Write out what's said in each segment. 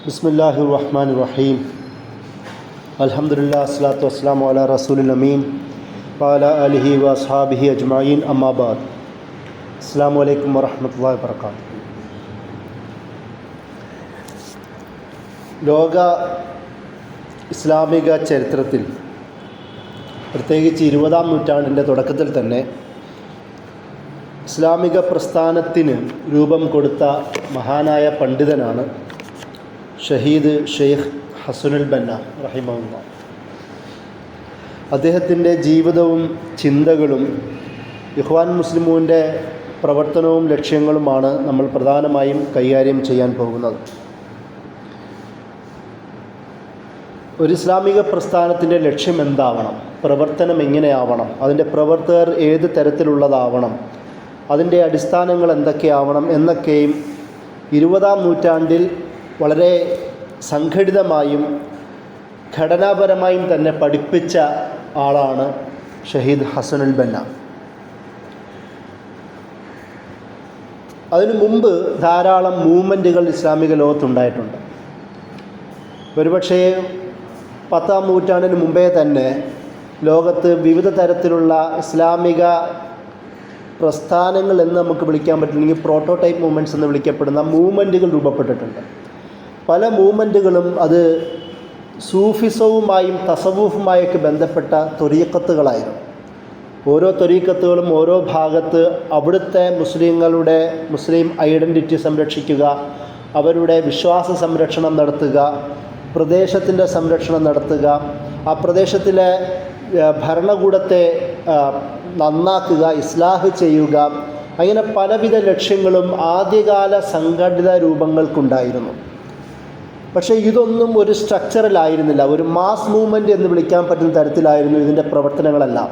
ബിസ്മില്ലാഹിർ റഹ്മാനിർ റഹീം. അൽഹംദുലില്ലാഹി വസ്സലാത്തു വസ്സലാമു അലാ റസൂലിൽ അമീൻ വഅലാ ആലിഹി വഅസ്ഹാബിഹി അജ്മഈൻ. അമ്മാ ബഅദ്. അസ്സലാമു അലൈക്കും വറഹ്മത്തുള്ളാഹി വബറകാതുഹു. ലോക ഇസ്ലാമിക ചരിത്രത്തിൽ പ്രത്യേകിച്ച് 20-ാം നൂറ്റാണ്ടിൻ്റെ തുടക്കത്തിൽ തന്നെ ഇസ്ലാമിക പ്രസ്ഥാനത്തിന് രൂപം കൊടുത്ത മഹാനായ പണ്ഡിതനാണ് ഷഹീദ് ഷെയ്ഖ് ഹസനുൽ ബന്ന റഹിമഹുല്ലാഹ്. അദ്ദേഹത്തിൻ്റെ ജീവിതവും ചിന്തകളും ഇഖ്വാൻ മുസ്ലിമൂൻ്റെ പ്രവർത്തനവും ലക്ഷ്യങ്ങളുമാണ് നമ്മൾ പ്രധാനമായും കൈകാര്യം ചെയ്യാൻ പോകുന്നത്. ഒരു ഇസ്ലാമിക പ്രസ്ഥാനത്തിൻ്റെ ലക്ഷ്യം എന്താവണം, പ്രവർത്തനം എങ്ങനെയാവണം, അതിൻ്റെ പ്രവർത്തകർ ഏത് തരത്തിലുള്ളതാവണം, അതിൻ്റെ അടിസ്ഥാനങ്ങൾ എന്തൊക്കെയാവണം എന്നൊക്കെയും 20-ാം നൂറ്റാണ്ടിൽ വളരെ സംഘടിതമായും ഘടനാപരമായും തന്നെ പഠിപ്പിച്ച ആളാണ് ഷഹീദ് ഹസനുൽ ബന്ന. അതിനു മുമ്പ് ധാരാളം മൂവ്മെൻറ്റുകൾ ഇസ്ലാമിക ലോകത്തുണ്ടായിട്ടുണ്ട്. ഒരുപക്ഷേ 10-ാം നൂറ്റാണ്ടിന് മുമ്പേ തന്നെ ലോകത്ത് വിവിധ തരത്തിലുള്ള ഇസ്ലാമിക പ്രസ്ഥാനങ്ങൾ എന്ന് നമുക്ക് വിളിക്കാൻ പറ്റില്ലെങ്കിൽ പ്രോട്ടോടൈപ്പ് മൂവ്മെൻറ്റ്സ് എന്ന് വിളിക്കപ്പെടുന്ന മൂവ്മെൻറ്റുകൾ രൂപപ്പെട്ടിട്ടുണ്ട്. പല മൂവ്മെൻറ്റുകളും അത് സൂഫിസവുമായും തസവൂഫുമായൊക്കെ ബന്ധപ്പെട്ട ത്വരീഖത്തുകളായിരുന്നു. ഓരോ ത്വരീഖത്തുകളും ഓരോ ഭാഗത്ത് അവിടുത്തെ മുസ്ലിം ഐഡൻറ്റിറ്റി സംരക്ഷിക്കുക, അവരുടെ വിശ്വാസ സംരക്ഷണം നടത്തുക, പ്രദേശത്തിൻ്റെ സംരക്ഷണം നടത്തുക, ആ പ്രദേശത്തിലെ ഭരണകൂടത്തെ നന്നാക്കുക, ഇസ്ലാഹ് ചെയ്യുക, അങ്ങനെ പലവിധ ലക്ഷ്യങ്ങളും ആദ്യകാല സംഘടിത രൂപങ്ങൾക്കുണ്ടായിരുന്നു. പക്ഷേ ഇതൊന്നും ഒരു സ്ട്രക്ചറിലായിരുന്നില്ല, ഒരു മാസ് മൂവ്മെൻറ്റ് എന്ന് വിളിക്കാൻ പറ്റുന്ന തരത്തിലായിരുന്നു ഇതിൻ്റെ പ്രവർത്തനങ്ങളെല്ലാം.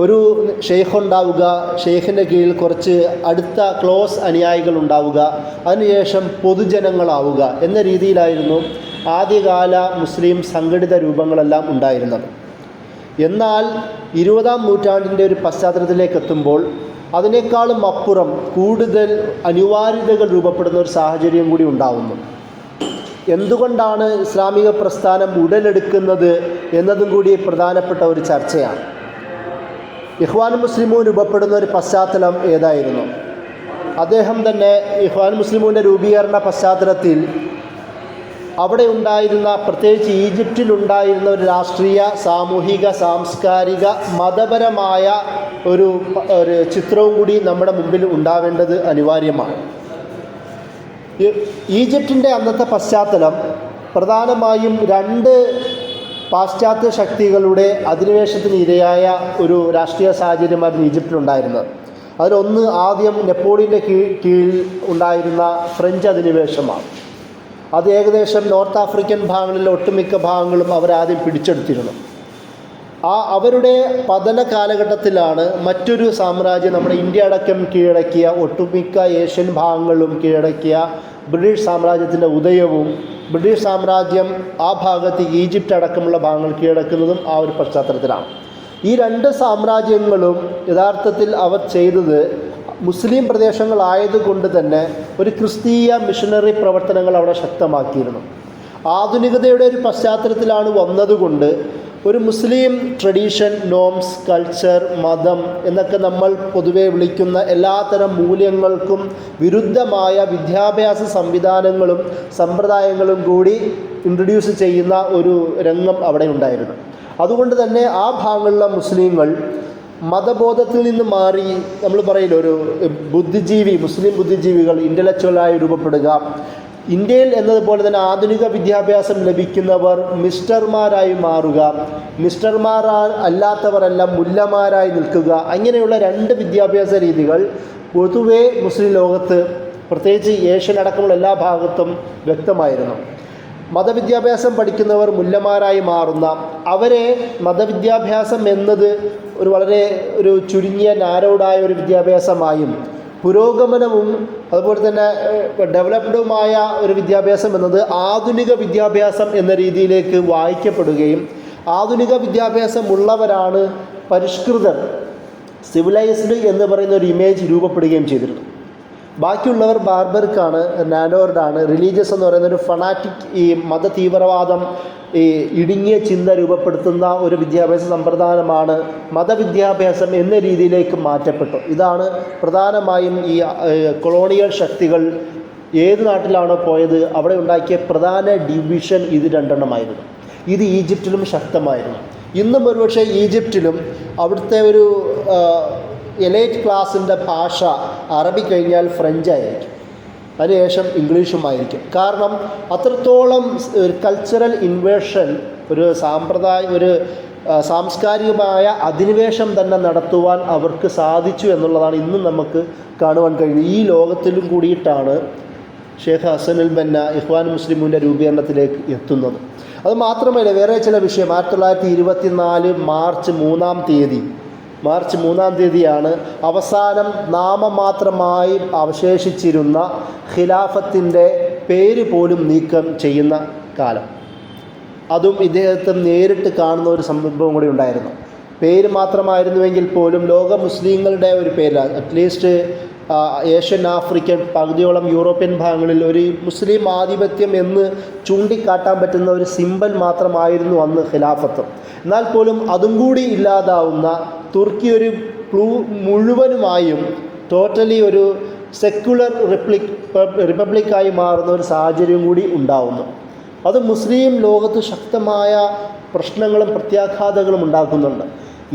ഒരു ഷെയ്ഖ് ഉണ്ടാവുക, ഷെയ്ഖിൻ്റെ കീഴിൽ കുറച്ച് അടുത്ത ക്ലോസ് അനുയായികൾ ഉണ്ടാവുക, അതിനുശേഷം പൊതുജനങ്ങളാവുക എന്ന രീതിയിലായിരുന്നു ആദ്യകാല മുസ്ലിം സംഘടിത രൂപങ്ങളെല്ലാം ഉണ്ടായിരുന്നത്. എന്നാൽ 20-ാം നൂറ്റാണ്ടിൻ്റെ ഒരു പശ്ചാത്തലത്തിലേക്ക് എത്തുമ്പോൾ അതിനേക്കാളും അപ്പുറം കൂടുതൽ അനിവാര്യതകൾ രൂപപ്പെടുന്ന ഒരു സാഹചര്യം കൂടി ഉണ്ടാവുന്നു. എന്തുകൊണ്ടാണ് ഇസ്ലാമിക പ്രസ്ഥാനം ഉടലെടുക്കുന്നത് എന്നതും കൂടി പ്രധാനപ്പെട്ട ഒരു ചർച്ചയാണ്. ഇഖ്വാൻ മുസ്ലിമൂൻ രൂപപ്പെടുന്ന ഒരു പശ്ചാത്തലം ഏതായിരുന്നു? അദ്ദേഹം തന്നെ ഇഖ്വാൻ മുസ്ലിമൂൻ്റെ രൂപീകരണ പശ്ചാത്തലത്തിൽ അവിടെ ഉണ്ടായിരുന്ന, പ്രത്യേകിച്ച് ഈജിപ്തിലുണ്ടായിരുന്ന ഒരു രാഷ്ട്രീയ, സാമൂഹിക, സാംസ്കാരിക, മതപരമായ ഒരു ചിത്രവും കൂടി നമ്മുടെ മുമ്പിൽ ഉണ്ടാവേണ്ടത് അനിവാര്യമാണ്. ഈജിപ്തിൻ്റെ അന്നത്തെ പശ്ചാത്തലം പ്രധാനമായും 2 പാശ്ചാത്യ ശക്തികളുടെ അധിനിവേശത്തിന് ഇരയായ ഒരു രാഷ്ട്രീയ സാഹചര്യമായിരുന്നു ഈജിപ്തിലുണ്ടായിരുന്നത്. അതിലൊന്ന് ആദ്യം നെപ്പോളിയൻ്റെ കീഴിൽ ഉണ്ടായിരുന്ന ഫ്രഞ്ച് അധിനിവേശമാണ്. അത് ഏകദേശം നോർത്ത് ആഫ്രിക്കൻ ഭാഗങ്ങളിലെ ഒട്ടുമിക്ക ഭാഗങ്ങളും അവരാദ്യം പിടിച്ചെടുത്തിരുന്നു. അവരുടെ പതന കാലഘട്ടത്തിലാണ് മറ്റൊരു സാമ്രാജ്യം, നമ്മുടെ ഇന്ത്യ അടക്കം കീഴടക്കിയ, ഒട്ടുമിക്ക ഏഷ്യൻ ഭാഗങ്ങളും കീഴടക്കിയ ബ്രിട്ടീഷ് സാമ്രാജ്യത്തിൻ്റെ ഉദയവും, ബ്രിട്ടീഷ് സാമ്രാജ്യം ആ ഭാഗത്ത് ഈജിപ്റ്റ് അടക്കമുള്ള ഭാഗങ്ങൾ കീഴടക്കുന്നതും ആ ഒരു പശ്ചാത്തലത്തിലാണ്. ഈ 2 സാമ്രാജ്യങ്ങളും യഥാർത്ഥത്തിൽ അവർ ചെയ്തത് മുസ്ലിം പ്രദേശങ്ങളായതുകൊണ്ട് തന്നെ ഒരു ക്രിസ്തീയ മിഷനറി പ്രവർത്തനങ്ങൾ അവിടെ ശക്തമാക്കിയിരുന്നു. ആധുനികതയുടെ ഒരു പശ്ചാത്തലത്തിലാണ് വന്നതുകൊണ്ട് ഒരു മുസ്ലിം ട്രഡീഷൻ, നോംസ്, കൾച്ചർ, മതം എന്നൊക്കെ നമ്മൾ പൊതുവെ വിളിക്കുന്ന എല്ലാത്തരം മൂല്യങ്ങൾക്കും വിരുദ്ധമായ വിദ്യാഭ്യാസ സംവിധാനങ്ങളും സമ്പ്രദായങ്ങളും കൂടി ഇൻട്രൊഡ്യൂസ് ചെയ്യുന്ന ഒരു രംഗം അവിടെ ഉണ്ടായിരുന്നു. അതുകൊണ്ട് തന്നെ ആ ഭാഗങ്ങളിലെ മുസ്ലിങ്ങൾ മതബോധത്തിൽ നിന്ന് മാറി, നമ്മൾ പറയില്ല, ഒരു മുസ്ലിം ബുദ്ധിജീവികൾ ഇൻ്റലക്ച്വലായി രൂപപ്പെടുക, ഇന്ത്യയിൽ എന്നതുപോലെ തന്നെ ആധുനിക വിദ്യാഭ്യാസം ലഭിക്കുന്നവർ മിസ്റ്റർമാരായി മാറുക, മിസ്റ്റർമാർ അല്ലാത്തവരെല്ലാം മുല്ലമാരായി നിൽക്കുക, അങ്ങനെയുള്ള 2 വിദ്യാഭ്യാസ രീതികൾ പൊതുവേ മുസ്ലിം ലോകത്ത്, പ്രത്യേകിച്ച് ഏഷ്യൻ അടക്കമുള്ള എല്ലാ ഭാഗത്തും വ്യക്തമായിരുന്നു. മതവിദ്യാഭ്യാസം പഠിക്കുന്നവർ മുല്ലമാരായി മാറുന്ന, അവരെ മതവിദ്യാഭ്യാസം എന്നത് വളരെ ചുരുങ്ങിയ നാരോഡായ ഒരു വിദ്യാഭ്യാസമായും, പുരോഗമനവും അതുപോലെ തന്നെ ഡെവലപ്ഡുമായ ഒരു വിദ്യാഭ്യാസം എന്നത് ആധുനിക വിദ്യാഭ്യാസം എന്ന രീതിയിലേക്ക് വായിക്കപ്പെടുകയും, ആധുനിക വിദ്യാഭ്യാസമുള്ളവരാണ് പരിഷ്കൃതർ, സിവിലൈസ്ഡ് എന്ന് പറയുന്ന ഒരു ഇമേജ് രൂപപ്പെടുകയും ചെയ്തിരുന്നു. ബാക്കിയുള്ളവർ ബാർബറിക്കാണ്, നാനോർഡാണ്. റിലീജിയസ് എന്ന് പറയുന്ന ഒരു ഫണാറ്റിക്, ഈ മത തീവ്രവാദം, ഈ ഇടുങ്ങിയ ചിന്ത രൂപപ്പെടുത്തുന്ന ഒരു വിദ്യാഭ്യാസ സമ്പ്രദായമാണ് മതവിദ്യാഭ്യാസം എന്ന രീതിയിലേക്ക് മാറ്റപ്പെട്ടു. ഇതാണ് പ്രധാനമായും ഈ കൊളോണിയൽ ശക്തികൾ ഏത് നാട്ടിലാണോ പോയത് അവിടെ ഉണ്ടാക്കിയ പ്രധാന ഡിവിഷൻ ഇത് രണ്ടെണ്ണമായിരുന്നു. ഇത് ഈജിപ്തിലും ശക്തമായിരുന്നു. ഇന്നും ഒരുപക്ഷെ ഈജിപ്തിലും അവിടുത്തെ ഒരു എലൈറ്റ് ക്ലാസിൻ്റെ ഭാഷ അറബി കഴിഞ്ഞാൽ ഫ്രഞ്ചായിരിക്കും, അതിനുശേഷം ഇംഗ്ലീഷുമായിരിക്കും. കാരണം അത്രത്തോളം ഒരു കൾച്ചറൽ ഇൻവേഷൻ, ഒരു സാംസ്കാരികമായ അധിനിവേശം തന്നെ നടത്തുവാൻ അവർക്ക് സാധിച്ചു എന്നുള്ളതാണ് ഇന്നും നമുക്ക് കാണുവാൻ കഴിയുന്നത്. ഈ ലോകത്തിലും കൂടിയിട്ടാണ് ഷേഖ് ഹസനുൽ ബന്ന ഇഖ്വാൻ മുസ്ലിമീൻ്റെ രൂപീകരണത്തിലേക്ക് എത്തുന്നത്. അത് മാത്രമല്ല, വേറെ ചില വിഷയം, 1924 മാർച്ച് 3-ാം തീയതിയാണ് അവസാനം നാമമാത്രമായി അവശേഷിച്ചിരുന്ന ഖിലാഫത്തിൻ്റെ പേര് പോലും നീക്കം ചെയ്യുന്ന കാലം. അതും ഇദ്ദേഹത്തെ നേരിട്ട് കാണുന്ന ഒരു സംഭവം കൂടി ഉണ്ടായിരുന്നു. പേര് മാത്രമായിരുന്നുവെങ്കിൽ പോലും ലോക മുസ്ലിങ്ങളുടെ ഒരു പേര്, അറ്റ്ലീസ്റ്റ് ഏഷ്യൻ, ആഫ്രിക്കൻ, പകുതിയോളം യൂറോപ്യൻ ഭാഗങ്ങളിൽ ഒരു മുസ്ലിം ആധിപത്യം എന്ന് ചൂണ്ടിക്കാട്ടാൻ പറ്റുന്ന ഒരു സിമ്പൽ മാത്രമായിരുന്നു അന്ന് ഖിലാഫത്ത്. എന്നാൽ പോലും അതും കൂടി ഇല്ലാതാവുന്ന തുർക്കി ഒരു മുഴുവനുമായും ടോട്ടലി ഒരു സെക്യുലർ റിപ്പബ്ലിക്കായി മാറുന്ന ഒരു സാഹചര്യം കൂടി ഉണ്ടാവുന്നു. അത് മുസ്ലിം ലോകത്ത് ശക്തമായ പ്രശ്നങ്ങളും പ്രത്യാഘാതങ്ങളും ഉണ്ടാക്കുന്നുണ്ട്.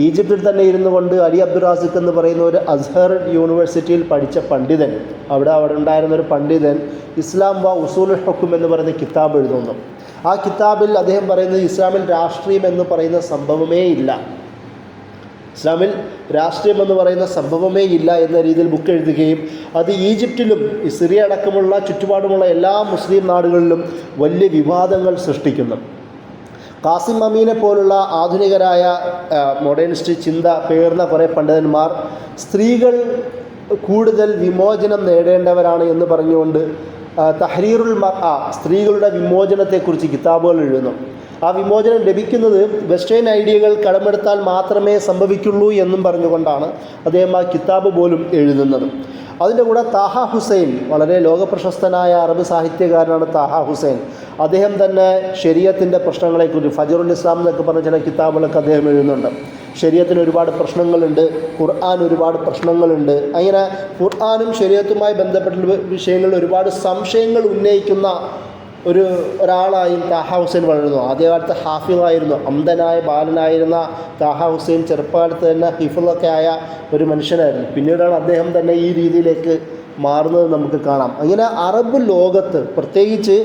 ഈജിപ്തിൽ തന്നെ ഇരുന്നു കൊണ്ട് അലി അബ്ദുറാസിഖ് എന്ന് പറയുന്ന ഒരു അസ്ഹർ യൂണിവേഴ്സിറ്റിയിൽ പഠിച്ച പണ്ഡിതൻ, അവിടെ ഉണ്ടായിരുന്നൊരു പണ്ഡിതൻ ഇസ്ലാം വ ഉസൂലുൽ ഹുക്ം എന്ന് പറയുന്ന കിതാബ് എഴുതുന്നു. ആ കിതാബിൽ അദ്ദേഹം പറയുന്നത് ഇസ്ലാമിൽ രാഷ്ട്രീയം എന്ന് പറയുന്ന സംഭവമേ ഇല്ല, ഇസ്ലാമിൽ രാഷ്ട്രീയം എന്ന് പറയുന്ന സംഭവമേ ഇല്ല എന്ന രീതിയിൽ ബുക്ക് എഴുതുകയും അത് ഈജിപ്തിലും സിറിയ അടക്കമുള്ള ചുറ്റുപാടുമുള്ള എല്ലാ മുസ്ലിം നാടുകളിലും വലിയ വിവാദങ്ങൾ സൃഷ്ടിക്കുന്നു. കാസിം അമീനെ പോലുള്ള ആധുനികരായ മോഡേണിസ്റ്റ് ചിന്ത പേർന്ന കുറേ പണ്ഡിതന്മാർ സ്ത്രീകൾ കൂടുതൽ വിമോചനം നേടേണ്ടവരാണ് എന്ന് പറഞ്ഞുകൊണ്ട് തഹ്രീറുൽ മർഅ, സ്ത്രീകളുടെ വിമോചനത്തെക്കുറിച്ച് കിതാബുകൾ എഴുതുന്നു. ആ വിമോചനം ലഭിക്കുന്നത് വെസ്റ്റേൺ ഐഡിയകൾ കടമെടുത്താൽ മാത്രമേ സംഭവിക്കുള്ളൂ എന്നും പറഞ്ഞുകൊണ്ടാണ് അദ്ദേഹം ആ കിതാബ് പോലും എഴുതുന്നത്. അതിൻ്റെ കൂടെ താഹ ഹുസൈൻ, വളരെ ലോകപ്രശസ്തനായ അറബ് സാഹിത്യകാരനാണ് താഹ ഹുസൈൻ. അദ്ദേഹം തന്നെ ശരീഅത്തിൻ്റെ പ്രശ്നങ്ങളെക്കുറിച്ച് ഫജറുൽ ഇസ്ലാം എന്നൊക്കെ പറഞ്ഞ ചില കിതാബുകളൊക്കെ അദ്ദേഹം എഴുതുന്നുണ്ട്. ശരീഅത്തിന് ഒരുപാട് പ്രശ്നങ്ങളുണ്ട്, ഖുർആൻ ഒരുപാട് പ്രശ്നങ്ങളുണ്ട്. അങ്ങനെ ഖുർആനും ശരീഅത്തുമായി ബന്ധപ്പെട്ട വിഷയങ്ങളിൽ ഒരുപാട് സംശയങ്ങൾ ഉന്നയിക്കുന്ന ഒരാളായും താഹ ഹുസൈൻ വളരുന്നു. ആദ്യകാലത്ത് ഹാഫിളായിരുന്നു, അന്ധനായ ബാലനായിരുന്ന താഹ ഹുസൈൻ ചെറുപ്പകാലത്ത് തന്നെ ഹിഫിളൊക്കെ ആയ ഒരു മനുഷ്യനായിരുന്നു. പിന്നീടാണ് അദ്ദേഹം തന്നെ ഈ രീതിയിലേക്ക് മാറുന്നത് നമുക്ക് കാണാം. അങ്ങനെ അറബ് ലോകത്ത്, പ്രത്യേകിച്ച്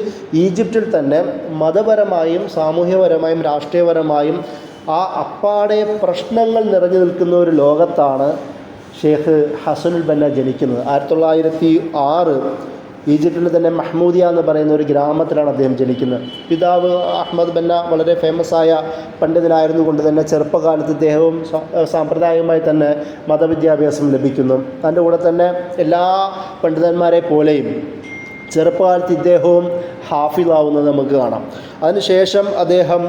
ഈജിപ്തിൽ തന്നെ മതപരമായും സാമൂഹ്യപരമായും രാഷ്ട്രീയപരമായും അപ്പാടെ പ്രശ്നങ്ങൾ നിറഞ്ഞു നിൽക്കുന്ന ഒരു ലോകത്താണ് ഷേഖ് ഹസനുൽ ബന്ന ജനിക്കുന്നത്. 1906 ഈജിപ്തിൽ തന്നെ മഹ്മൂദിയ എന്ന് പറയുന്ന ഒരു ഗ്രാമത്തിലാണ് അദ്ദേഹം ജനിക്കുന്നത്. പിതാവ് അഹമ്മദ് ബന്ന വളരെ ഫേമസ് ആയ പണ്ഡിതനായിരുന്നു കൊണ്ട് തന്നെ ചെറുപ്പകാലത്ത് ഇദ്ദേഹവും സാമ്പ്രദായികമായി തന്നെ മതവിദ്യാഭ്യാസം ലഭിക്കുന്നു. അതിൻ്റെ കൂടെ തന്നെ എല്ലാ പണ്ഡിതന്മാരെ പോലെയും ചെറുപ്പകാലത്ത് ഇദ്ദേഹവും ഹാഫിളാവുന്നത് നമുക്ക് കാണാം. അതിനുശേഷം അദ്ദേഹം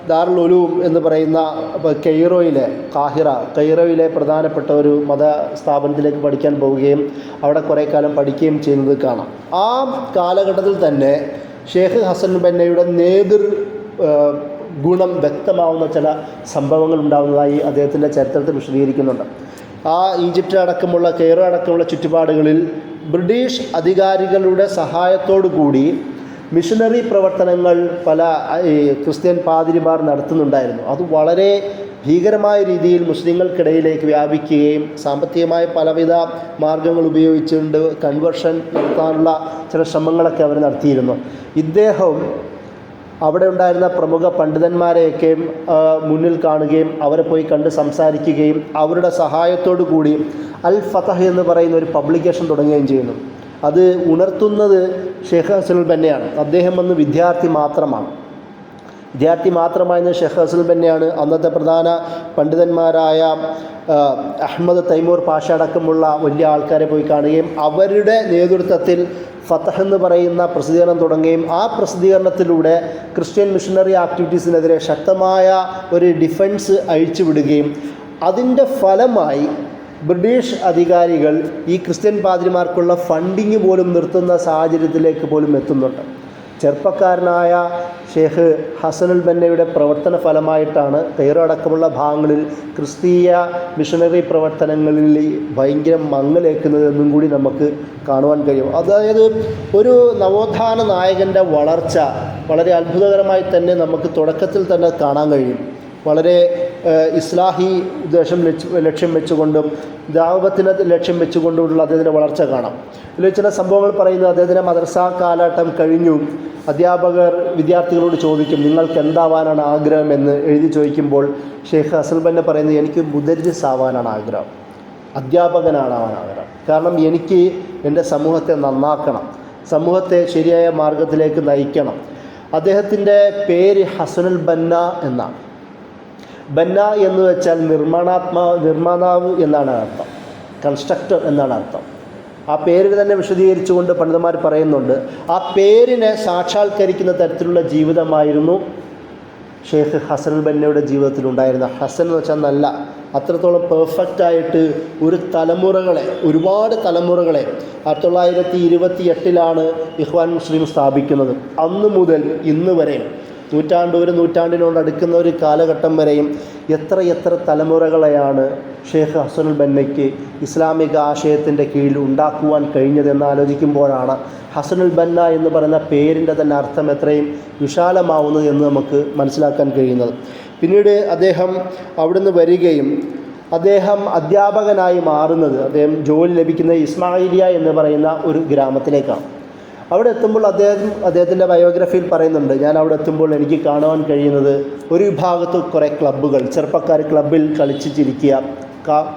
ദാറുൽ ഉലൂം എന്ന് പറയുന്ന കൈറോയിലെ പ്രധാനപ്പെട്ട ഒരു മത സ്ഥാപനത്തിലേക്ക് പഠിക്കാൻ പോവുകയും അവിടെ കുറേ കാലം പഠിക്കുകയും ചെയ്യുന്നത് കാണാം. ആ കാലഘട്ടത്തിൽ തന്നെ ഷേഖ് ഹസൻ ബന്നയുടെ ഗുണം വ്യക്തമാവുന്ന ചില സംഭവങ്ങൾ ഉണ്ടാകുന്നതായി അദ്ദേഹത്തിൻ്റെ ചരിത്രത്തിൽ വിശദീകരിക്കുന്നുണ്ട്. ആ ഈജിപ്റ്റ് അടക്കമുള്ള കെയ്റോ അടക്കമുള്ള ചുറ്റുപാടുകളിൽ ബ്രിട്ടീഷ് അധികാരികളുടെ സഹായത്തോടു കൂടി മിഷനറി പ്രവർത്തനങ്ങൾ പല ക്രിസ്ത്യൻ പാതിരിമാർ നടത്തുന്നുണ്ടായിരുന്നു. അത് വളരെ ഭീകരമായ രീതിയിൽ മുസ്ലിങ്ങൾക്കിടയിലേക്ക് വ്യാപിക്കുകയും സാമ്പത്തികമായ പലവിധ മാർഗങ്ങൾ ഉപയോഗിച്ചുകൊണ്ട് കൺവേർഷൻ നടത്താനുള്ള ചില ശ്രമങ്ങളൊക്കെ അവർ നടത്തിയിരുന്നു. ഇദ്ദേഹം അവിടെ ഉണ്ടായിരുന്ന പ്രമുഖ പണ്ഡിതന്മാരെയൊക്കെ മുന്നിൽ കാണുകയും അവരെ പോയി കണ്ട് സംസാരിക്കുകയും അവരുടെ സഹായത്തോടു കൂടി അൽ ഫതഹ് എന്ന് പറയുന്ന ഒരു പബ്ലിക്കേഷൻ തുടങ്ങുകയും ചെയ്യുന്നു. അത് ഉണർത്തുന്നത് ഷേഖ് ഹസനുൽ ബന്നയാണ്. അദ്ദേഹം അന്ന് വിദ്യാർത്ഥി മാത്രമായിരുന്ന ഷേഖ് ഹസനുൽ ബന്നയാണ് അന്നത്തെ പ്രധാന പണ്ഡിതന്മാരായ അഹമ്മദ് തൈമൂർ പാഷ അടക്കമുള്ള വലിയ ആൾക്കാരെ പോയി കാണുകയും അവരുടെ നേതൃത്വത്തിൽ ഫതഹ് എന്ന് പറയുന്ന പ്രസിദ്ധീകരണം തുടങ്ങുകയും ആ പ്രസിദ്ധീകരണത്തിലൂടെ ക്രിസ്ത്യൻ മിഷണറി ആക്ടിവിറ്റീസിനെതിരെ ശക്തമായ ഒരു ഡിഫൻസ് അഴിച്ചുവിടുകയും അതിൻ്റെ ഫലമായി ബ്രിട്ടീഷ് അധികാരികൾ ഈ ക്രിസ്ത്യൻ പാദ്രിമാർക്കുള്ള ഫണ്ടിങ് പോലും നിർത്തുന്ന സാഹചര്യത്തിലേക്ക് പോലും എത്തുന്നുണ്ട്. ചെറുപ്പക്കാരനായ ഷേഖ് ഹസനുൽ ബന്നയുടെ പ്രവർത്തന ഫലമായിട്ടാണ് കൈറോ അടക്കമുള്ള ഭാഗങ്ങളിൽ ക്രിസ്തീയ മിഷണറി പ്രവർത്തനങ്ങളിൽ ഭയങ്കര മങ്ങലേക്കുന്നതെന്നും കൂടി നമുക്ക് കാണുവാൻ കഴിയും. അതായത് ഒരു നവോത്ഥാന നായകൻ്റെ വളർച്ച വളരെ അത്ഭുതകരമായി തന്നെ നമുക്ക് തുടക്കത്തിൽ തന്നെ കാണാൻ കഴിയും. വളരെ ഇസ്ലാഹി ലക്ഷ്യം വെച്ചുകൊണ്ടും ദാവത്തിനെ ലക്ഷ്യം വെച്ചുകൊണ്ടുള്ള അദ്ദേഹത്തിൻ്റെ വളർച്ച കാണാം. ഇതിൽ ചില സംഭവങ്ങൾ പറയുന്നത്, അദ്ദേഹത്തിൻ്റെ മദ്രസ കാലഘട്ടം കഴിഞ്ഞു അധ്യാപകർ വിദ്യാർത്ഥികളോട് ചോദിക്കും, നിങ്ങൾക്ക് എന്താവാനാണ് ആഗ്രഹം എന്ന് എഴുതി ചോദിക്കുമ്പോൾ ഷേഖ് ഹസൻ ബന്ന പറയുന്നത്, എനിക്ക് മുദരിസ് ആവാനാണ് ആഗ്രഹം, അധ്യാപകനാണ് ആഗ്രഹം. കാരണം എനിക്ക് എൻ്റെ സമൂഹത്തെ നന്നാക്കണം, സമൂഹത്തെ ശരിയായ മാർഗത്തിലേക്ക് നയിക്കണം. അദ്ദേഹത്തിൻ്റെ പേര് ഹസനുൽ ബന്ന എന്നാണ്. ബന്ന എന്ന് വെച്ചാൽ നിർമ്മാതാവ് എന്നാണ് അർത്ഥം, കൺസ്ട്രക്ടർ എന്നാണ് അർത്ഥം. ആ പേരിൽ തന്നെ വിശദീകരിച്ചുകൊണ്ട് പണ്ഡിതന്മാർ പറയുന്നുണ്ട്, ആ പേരിനെ സാക്ഷാത്കരിക്കുന്ന തരത്തിലുള്ള ജീവിതമായിരുന്നു ഷേഖ് ഹസനുൽ ബന്നയുടെ ജീവിതത്തിലുണ്ടായിരുന്ന. ഹസൻ എന്ന് വെച്ചാൽ നല്ല, അത്രത്തോളം പെർഫെക്റ്റായിട്ട് ഒരുപാട് തലമുറകളെ 1928 ഇഖ്വാൻ മുസ്ലിം സ്ഥാപിക്കുന്നത്. അന്ന് മുതൽ ഇന്ന് വരെ ഒരു നൂറ്റാണ്ടിനോട് അടുക്കുന്ന ഒരു കാലഘട്ടം വരെയും എത്ര തലമുറകളെയാണ് ഷേഖ് ഹസനുൽ ബന്നയ്ക്ക് ഇസ്ലാമിക ആശയത്തിൻ്റെ കീഴിൽ ഉണ്ടാക്കുവാൻ കഴിഞ്ഞതെന്ന് ആലോചിക്കുമ്പോഴാണ് ഹസനുൽ ബന്ന എന്ന് പറയുന്ന പേരിൻ്റെ തന്നെ അർത്ഥം എത്രയും വിശാലമാവുന്നത് എന്ന് നമുക്ക് മനസ്സിലാക്കാൻ കഴിയുന്നത്. പിന്നീട് അദ്ദേഹം അവിടുന്ന് വരികയും അദ്ദേഹം അധ്യാപകനായി മാറുന്നത്, അദ്ദേഹം ജോലി ലഭിക്കുന്ന ഇസ്മായിലിയ എന്ന് പറയുന്ന ഒരു ഗ്രാമത്തിലേക്കാണ്. അവിടെ എത്തുമ്പോൾ അദ്ദേഹത്തിൻ്റെ ബയോഗ്രഫിയിൽ പറയുന്നുണ്ട്, ഞാൻ അവിടെ എത്തുമ്പോൾ എനിക്ക് കാണുവാൻ കഴിയുന്നത് ഒരു വിഭാഗത്ത് കുറേ ക്ലബ്ബുകൾ, ചെറുപ്പക്കാർ ക്ലബ്ബിൽ കളിച്ച് ചിരിക്കുക,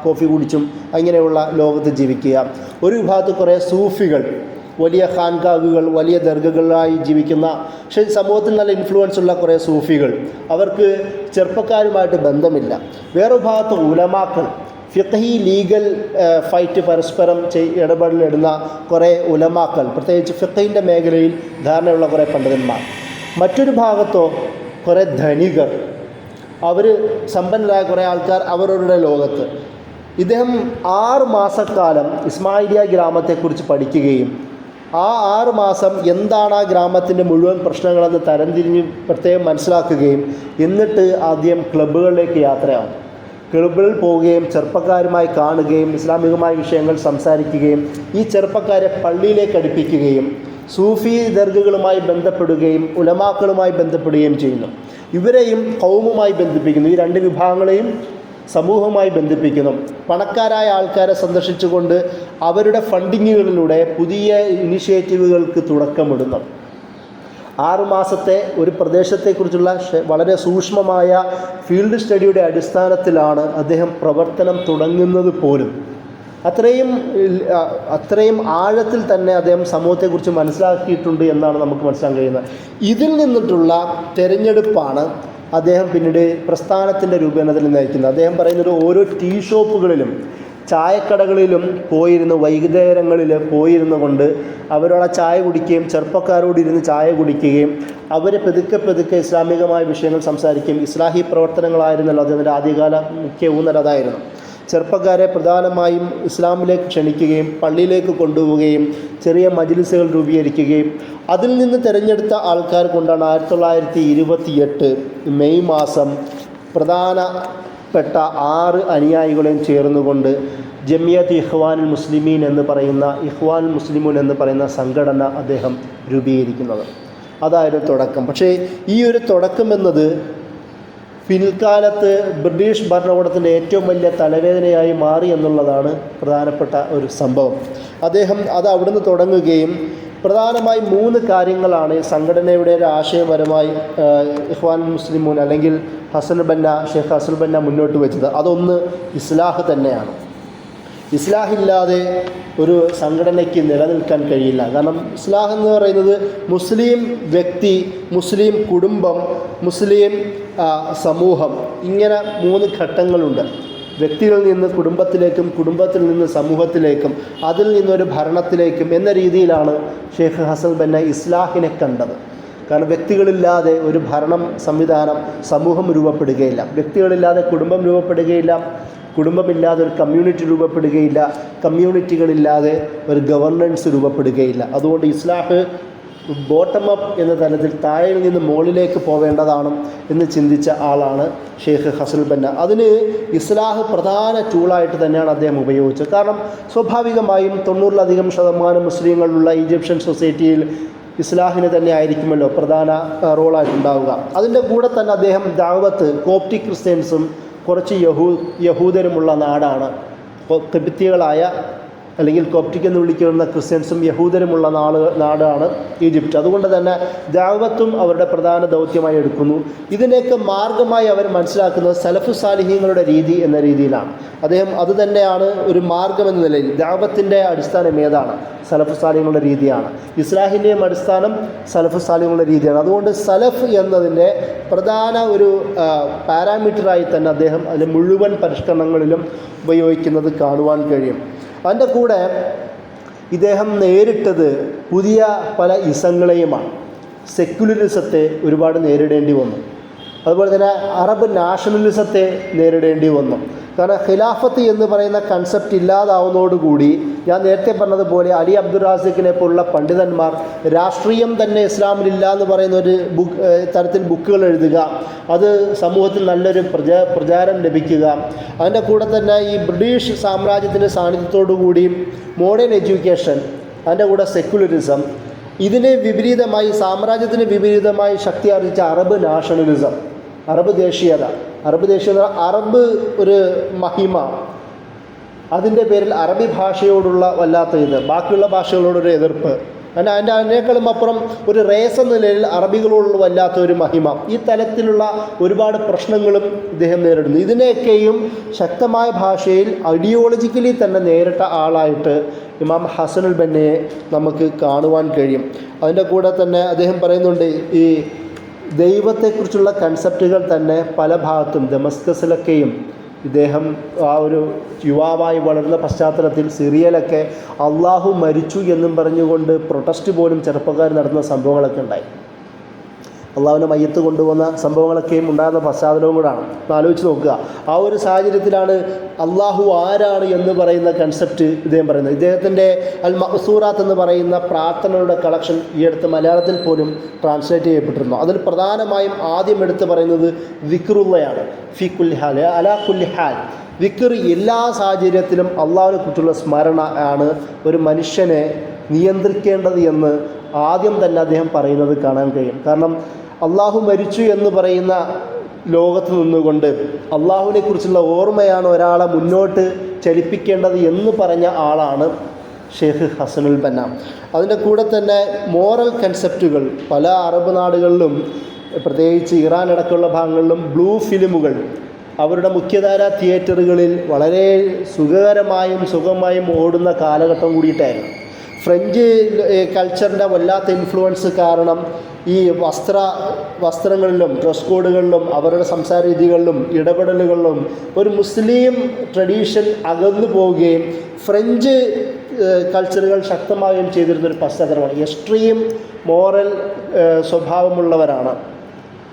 കോഫി കുടിച്ചും അങ്ങനെയുള്ള ലോകത്ത് ജീവിക്കുക. ഒരു വിഭാഗത്ത് കുറേ സൂഫികൾ, വലിയ ഖാൻകാവുകൾ, വലിയ ദർഗകളായി ജീവിക്കുന്ന, പക്ഷേ സമൂഹത്തിൽ നല്ല ഇൻഫ്ലുവൻസ് ഉള്ള കുറേ സൂഫികൾ, അവർക്ക് ചെറുപ്പക്കാരുമായിട്ട് ബന്ധമില്ല. വേറൊരു ഭാഗത്ത് ഉലമാക്കൾ, ഫിഖ്ഹി ലീഗൽ ഫൈറ്റ് പരസ്പരം ഇടപെടലിടുന്ന കുറേ ഉലമാക്കൾ, പ്രത്യേകിച്ച് ഫിഖ്ഹിൻ്റെ മേഖലയിൽ ധാരണയുള്ള കുറേ പണ്ഡിതന്മാർ. മറ്റൊരു ഭാഗത്തോ കുറേ ധനികർ, അവർ സമ്പന്നരായ കുറേ ആൾക്കാർ അവരുടെ ലോകത്ത്. ഇദ്ദേഹം 6 മാസക്കാലം ഇസ്മായിലിയ ഗ്രാമത്തെക്കുറിച്ച് പഠിക്കുകയും ആ 6 മാസം എന്താണ് ആ ഗ്രാമത്തിൻ്റെ മുഴുവൻ പ്രശ്നങ്ങളെന്ന് തരംതിരിഞ്ഞ് പ്രത്യേകം മനസ്സിലാക്കുകയും എന്നിട്ട് ആദ്യം ക്ലബ്ബുകളിലേക്ക് യാത്രയാവും. ക്ലബ്ബുകളിൽ പോവുകയും ചെറുപ്പക്കാരുമായി കാണുകയും ഇസ്ലാമികമായ വിഷയങ്ങൾ സംസാരിക്കുകയും ഈ ചെറുപ്പക്കാരെ പള്ളിയിലേക്ക് അടുപ്പിക്കുകയും സൂഫി ദർഗകളുമായി ബന്ധപ്പെടുകയും ഉലമാക്കളുമായി ബന്ധപ്പെടുകയും ചെയ്യുന്നു. ഇവരെയും ഖൗമുമായി ബന്ധിപ്പിക്കുന്നു, ഈ 2 വിഭാഗങ്ങളെയും സമൂഹവുമായി ബന്ധിപ്പിക്കുന്നു. പണക്കാരായ ആൾക്കാരെ സന്ദർശിച്ചുകൊണ്ട് അവരുടെ ഫണ്ടിങ്ങുകളിലൂടെ പുതിയ ഇനിഷ്യേറ്റീവുകൾക്ക് തുടക്കമിടുന്നു. 6 മാസത്തെ ഒരു പ്രദേശത്തെക്കുറിച്ചുള്ള വളരെ സൂക്ഷ്മമായ ഫീൽഡ് സ്റ്റഡിയുടെ അടിസ്ഥാനത്തിലാണ് അദ്ദേഹം പ്രവർത്തനം തുടങ്ങുന്നത് പോലും. അത്രയും ആഴത്തിൽ തന്നെ അദ്ദേഹം സമൂഹത്തെക്കുറിച്ച് മനസ്സിലാക്കിയിട്ടുണ്ട് എന്നാണ് നമുക്ക് മനസ്സിലാക്കാൻ കഴിയുന്നത്. ഇതിൽ നിന്നിട്ടുള്ള തിരഞ്ഞെടുപ്പാണ് അദ്ദേഹം പിന്നീട് പ്രസ്ഥാനത്തിൻ്റെ രൂപേണത്തിൽ നയിക്കുന്നത്. അദ്ദേഹം പറയുന്നത് ഓരോ ടീ ഷോപ്പുകളിലും ചായക്കടകളിലും വൈകുന്നേരങ്ങളിൽ പോയിരുന്നു കൊണ്ട് അവരോട് ചായ കുടിക്കുകയും ചെറുപ്പക്കാരോട് ഇരുന്ന് ചായ കുടിക്കുകയും അവരെ പതുക്കെ ഇസ്ലാമികമായ വിഷയങ്ങൾ സംസാരിക്കുകയും ഇസ്ലാഹി പ്രവർത്തനങ്ങളായിരുന്നല്ലോ അദ്ദേഹത്തിൻ്റെ ആദ്യകാല മുഖ്യ ഊന്നൽ അതായിരുന്നു. ചെറുപ്പക്കാരെ പ്രധാനമായും ഇസ്ലാമിലേക്ക് ക്ഷണിക്കുകയും പള്ളിയിലേക്ക് കൊണ്ടുപോവുകയും ചെറിയ മജ്ലിസുകൾ രൂപീകരിക്കുകയും അതിൽ നിന്ന് തിരഞ്ഞെടുത്ത ആൾക്കാർ കൊണ്ടാണ് 1928 മെയ് മാസം പ്രധാനപ്പെട്ട 6 അനുയായികളെയും ചേർന്നുകൊണ്ട് ജമിയത്ത് ഇഖ്വാനുൽ മുസ്ലിമീൻ എന്ന് പറയുന്ന സംഘടന അദ്ദേഹം രൂപീകരിക്കുന്നത്. അതായിരുന്നു തുടക്കം. പക്ഷേ ഈ ഒരു തുടക്കം എന്നത് പിൽക്കാലത്ത് ബ്രിട്ടീഷ് ഭരണകൂടത്തിൻ്റെ ഏറ്റവും വലിയ തലവേദനയായി മാറി എന്നുള്ളതാണ് പ്രധാനപ്പെട്ട ഒരു സംഭവം. അദ്ദേഹം അത് അവിടുന്ന് തുടങ്ങുകയും പ്രധാനമായി 3 കാര്യങ്ങളാണ് സംഘടനയുടെ ഒരു ആശയപരമായി ഇഖ്വാൻ മുസ്ലിമൂൻ അല്ലെങ്കിൽ ഷേഖ് ഹസനുൽ ബന്ന മുന്നോട്ട് വെച്ചത്. അതൊന്ന് ഇസ്ലാഹ് തന്നെയാണ്. ഇസ്ലാഹില്ലാതെ ഒരു സംഘടനയ്ക്ക് നിലനിൽക്കാൻ കഴിയില്ല. കാരണം ഇസ്ലാഹ് എന്ന് പറയുന്നത് മുസ്ലിം വ്യക്തി, മുസ്ലിം കുടുംബം, മുസ്ലിം സമൂഹം, ഇങ്ങനെ 3 ഘട്ടങ്ങളുണ്ട്. വ്യക്തികളിൽ നിന്ന് കുടുംബത്തിലേക്കും, കുടുംബത്തിൽ നിന്ന് സമൂഹത്തിലേക്കും, അതിൽ നിന്നൊരു ഭരണത്തിലേക്കും എന്ന രീതിയിലാണ് ഷേഖ് ഹസൻ ബന്ന ഇസ്ലാഹിനെ കണ്ടത്. കാരണം വ്യക്തികളില്ലാതെ ഒരു ഭരണം സംവിധാനം സമൂഹം രൂപപ്പെടുകയില്ല, വ്യക്തികളില്ലാതെ കുടുംബം രൂപപ്പെടുകയില്ല, കുടുംബമില്ലാതെ ഒരു കമ്മ്യൂണിറ്റി രൂപപ്പെടുകയില്ല, കമ്മ്യൂണിറ്റികളില്ലാതെ ഒരു ഗവർണൻസ് രൂപപ്പെടുകയില്ല. അതുകൊണ്ട് ഇസ്ലാഹ് ബോട്ടം അപ്പ് എന്ന തലത്തിൽ താഴെ നിന്ന് മുകളിലേക്ക് പോവേണ്ടതാണ് എന്ന് ചിന്തിച്ച ആളാണ് ഷെയ്ഖ് ഹസനുൽ ബന്ന. അതിന് ഇസ്ലാഹ് പ്രധാന ടൂളായിട്ട് തന്നെയാണ് അദ്ദേഹം ഉപയോഗിച്ചത്. കാരണം സ്വാഭാവികമായും 90% മുസ്ലിങ്ങളുള്ള ഈജിപ്ഷ്യൻ സൊസൈറ്റിയിൽ ഇസ്ലാഹിന് തന്നെ ആയിരിക്കുമല്ലോ പ്രധാന റോളായിട്ടുണ്ടാവുക. അതിൻ്റെ കൂടെ തന്നെ അദ്ദേഹം ദഅവത്ത് കോപ്റ്റിക് ക്രിസ്ത്യൻസും കുറച്ച് യഹൂദരുമുള്ള നാടാണ്. ഖിബ്തികളായ അല്ലെങ്കിൽ കോപ്റ്റിക് എന്ന് വിളിക്കുന്ന ക്രിസ്ത്യൻസും യഹൂദരുമുള്ള നാടാണ് ഈജിപ്റ്റ്. അതുകൊണ്ട് തന്നെ ദഅവത്തും അവരുടെ പ്രധാന ദൗത്യമായി എടുക്കുന്നു. ഇതിനൊക്കെ മാർഗമായി അവർ മനസ്സിലാക്കുന്നത് സലഫു സാലിഹീങ്ങളുടെ രീതി എന്ന രീതിയിലാണ്. അദ്ദേഹം അതുതന്നെയാണ് ഒരു മാർഗം എന്ന നിലയിൽ. ദഅവത്തിൻ്റെ അടിസ്ഥാനം ഏതാണ്? സലഫു സാലിഹീങ്ങളുടെ രീതിയാണ്. ഇസ്ലാഹിൻ്റെയും അടിസ്ഥാനം സലഫു സാലിഹീങ്ങളുടെ രീതിയാണ്. അതുകൊണ്ട് സലഫ് എന്നതിൻ്റെ പ്രധാന ഒരു പാരാമീറ്ററായി തന്നെ അദ്ദേഹം അതിൻ്റെ മുഴുവൻ പരിഷ്കരണങ്ങളിലും ഉപയോഗിക്കുന്നത് കാണുവാൻ കഴിയും. അതിൻ്റെ കൂടെ ഇദ്ദേഹം നേരിട്ടത് പുതിയ പല ഇസങ്ങളെയുമാണ്. സെക്യുലറിസത്തെ ഒരുപാട് നേരിടേണ്ടി വന്നു. അതുപോലെ തന്നെ അറബ് നാഷണലിസത്തെ നേരിടേണ്ടി വന്നു. കാരണം ഖിലാഫത്ത് എന്ന് പറയുന്ന കൺസെപ്റ്റ് ഇല്ലാതാവുന്നതോടുകൂടി ഞാൻ നേരത്തെ പറഞ്ഞതുപോലെ അലി അബ്ദുൽ റാസിഖിനെ പോലുള്ള പണ്ഡിതന്മാർ രാഷ്ട്രീയം തന്നെ ഇസ്ലാമിലില്ല എന്ന് പറയുന്ന ഒരു തരത്തിൽ ബുക്കുകൾ എഴുതുക, അത് സമൂഹത്തിൽ നല്ലൊരു പ്രചാരം ലഭിക്കുക. അതിൻ്റെ കൂടെ തന്നെ ഈ ബ്രിട്ടീഷ് സാമ്രാജ്യത്തിൻ്റെ സാന്നിധ്യത്തോടുകൂടി മോഡേൺ എഡ്യൂക്കേഷൻ, അതിൻ്റെ കൂടെ സെക്യുലറിസം, ഇതിന് വിപരീതമായി സാമ്രാജ്യത്തിന് വിപരീതമായി ശക്തി ആർജിച്ച അറബ് നാഷണലിസം, അറബ് ദേശീയത, അറബ് ഒരു മഹിമ, അതിൻ്റെ പേരിൽ അറബി ഭാഷയോടുള്ള വല്ലാത്ത ഇത്, ബാക്കിയുള്ള ഭാഷകളോടൊരു എതിർപ്പ്, അതിനേക്കാളും അപ്പുറം ഒരു റേസ് എന്ന നിലയിൽ അറബികളോടുള്ള വല്ലാത്ത ഒരു മഹിമ, ഈ തലത്തിലുള്ള ഒരുപാട് പ്രശ്നങ്ങളും ഇദ്ദേഹം നേരിടുന്നു. ഇതിനെയൊക്കെയും ശക്തമായ ഭാഷയിൽ ഐഡിയോളജിക്കലി തന്നെ നേരിട്ട ആളായിട്ട് ഇമാം ഹസനുൽ ബന്നയെ നമുക്ക് കാണുവാൻ കഴിയും. അതിൻ്റെ കൂടെ തന്നെ അദ്ദേഹം പറയുന്നുണ്ട്, ഈ ദൈവത്തെക്കുറിച്ചുള്ള കൺസെപ്റ്റുകൾ തന്നെ പല ഭാഗത്തും ദമസ്കസിലൊക്കെയും ഇദ്ദേഹം ആ ഒരു യുവാവായി വളർന്ന പശ്ചാത്തലത്തിൽ സിറിയയിലൊക്കെ അള്ളാഹു മരിച്ചു എന്നും പറഞ്ഞുകൊണ്ട് പ്രൊട്ടസ്റ്റ് പോലും ചെറുപ്പക്കാർ നടത്തുന്ന സംഭവങ്ങളൊക്കെ ഉണ്ടായി. അള്ളാഹുവിനെ മയ്യത്ത് കൊണ്ടുവന്ന സംഭവങ്ങളൊക്കെയും ഉണ്ടാകുന്ന പശ്ചാത്തലവും കൂടാണ്. ആലോചിച്ച് നോക്കുക. ആ ഒരു സാഹചര്യത്തിലാണ് അള്ളാഹു ആരാണ് എന്ന് പറയുന്ന കൺസെപ്റ്റ് ഇദ്ദേഹം പറയുന്നത്. ഇദ്ദേഹത്തിൻ്റെ അൽ മഅ്സൂറാത്ത് എന്ന് പറയുന്ന പ്രാർത്ഥനയുടെ കളക്ഷൻ ഈ അടുത്ത് മലയാളത്തിൽ പോലും ട്രാൻസ്ലേറ്റ് ചെയ്യപ്പെട്ടിരുന്നു. അതിൽ പ്രധാനമായും ആദ്യം എടുത്ത് പറയുന്നത് വിക്റുള്ളയാണ്. ഫി കുല്ലി ഹാൽ, അലാ കുല്ലി ഹാൽ. വിക്ർ എല്ലാ സാഹചര്യത്തിലും അള്ളാഹുവിനെ കുറിച്ചുള്ള സ്മരണ ആണ് ഒരു മനുഷ്യനെ നിയന്ത്രിക്കേണ്ടത് എന്ന് ആദ്യം തന്നെ അദ്ദേഹം പറയുന്നത് കാണാൻ കഴിയും. കാരണം അള്ളാഹു മരിച്ചു എന്ന് പറയുന്ന ലോകത്ത് നിന്നുകൊണ്ട് അള്ളാഹുവിനെ കുറിച്ചുള്ള ഓർമ്മയാണ് ഒരാളെ മുന്നോട്ട് ചലിപ്പിക്കേണ്ടത് എന്ന് പറഞ്ഞ ആളാണ് ഷെയ്ഖ് ഹസനുൽ ബന്ന. അതിൻ്റെ കൂടെ തന്നെ മോറൽ കൺസെപ്റ്റുകൾ പല അറബ് നാടുകളിലും പ്രത്യേകിച്ച് ഇറാൻ അടക്കമുള്ള ഭാഗങ്ങളിലും ബ്ലൂ ഫിലിമുകൾ അവരുടെ മുഖ്യധാര തിയേറ്ററുകളിൽ വളരെ സുഖമായും ഓടുന്ന കാലഘട്ടം കൂടിയിട്ടായിരുന്നു. ഫ്രഞ്ച് കൾച്ചറിൻ്റെ വല്ലാത്ത ഇൻഫ്ലുവൻസ് കാരണം ഈ വസ്ത്രങ്ങളിലും ഡ്രസ് കോഡുകളിലും അവരുടെ സംസാര രീതികളിലും ഇടപെടലുകളിലും ഒരു മുസ്ലിം ട്രഡീഷൻ അകന്നു പോവുകയും ഫ്രഞ്ച് കൾച്ചറുകൾ ശക്തമാവുകയും ചെയ്തിരുന്നൊരു പശ്ചാത്തലമാണ്. എക്സ്ട്രീം മോറൽ സ്വഭാവമുള്ളവരാണ്,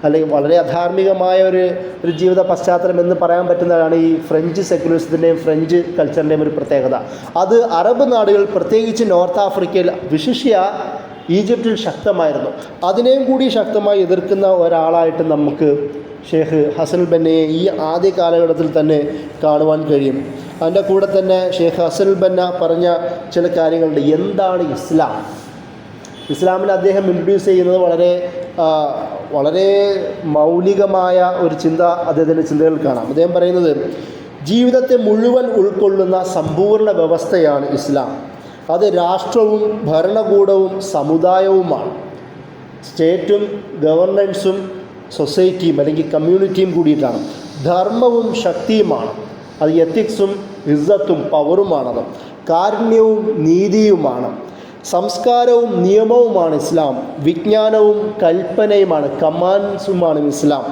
അല്ലെങ്കിൽ വളരെ അധാർമികമായ ഒരു ജീവിത പശ്ചാത്തലം എന്ന് പറയാൻ പറ്റുന്നതാണ് ഈ ഫ്രഞ്ച് സെക്യുലറിസത്തിൻ്റെയും ഫ്രഞ്ച് കൾച്ചറിൻ്റെയും ഒരു പ്രത്യേകത. അത് അറബ് നാടുകൾ പ്രത്യേകിച്ച് നോർത്ത് ആഫ്രിക്കയിൽ വിശിഷ്യ ഈജിപ്തിൽ ശക്തമായിരുന്നു. അതിനെയും കൂടി ശക്തമായി എതിർക്കുന്ന ഒരാളായിട്ട് നമുക്ക് ഷെയ്ഖ് ഹസനുൽ ബന്നയെ ഈ ആദ്യ കാലഘട്ടത്തിൽ തന്നെ കാണുവാൻ കഴിയും. അതിൻ്റെ കൂടെ തന്നെ ഷെയ്ഖ് ഹസനുൽ ബന്ന പറഞ്ഞ ചില കാര്യങ്ങളുണ്ട്. എന്താണ് ഇസ്ലാം? ഇസ്ലാമിൽ അദ്ദേഹം ഇൻട്രൊഡ്യൂസ് ചെയ്യുന്നത് വളരെ മൗലികമായ ഒരു ചിന്ത അദ്ദേഹത്തിൻ്റെ ചിന്തകൾ കാണാം. അദ്ദേഹം പറയുന്നത് ജീവിതത്തെ മുഴുവൻ ഉൾക്കൊള്ളുന്ന സമ്പൂർണ്ണ വ്യവസ്ഥയാണ് ഇസ്ലാം. അത് രാഷ്ട്രവും ഭരണകൂടവും സമുദായവുമാണ്. സ്റ്റേറ്റും ഗവർണൻസും സൊസൈറ്റിയും അല്ലെങ്കിൽ കമ്മ്യൂണിറ്റിയും കൂടിയിട്ടാണ്. ധർമ്മവും ശക്തിയുമാണ്. അത് എത്തിക്സും ഇസ്സത്തും പവറുമാണത്. കാരുണ്യവും നീതിയുമാണ്. സംസ്കാരവും നിയമവുമാണ് ഇസ്ലാം. വിജ്ഞാനവും കൽപ്പനയുമാണ്, കമാൻസുമാണ് ഇസ്ലാം.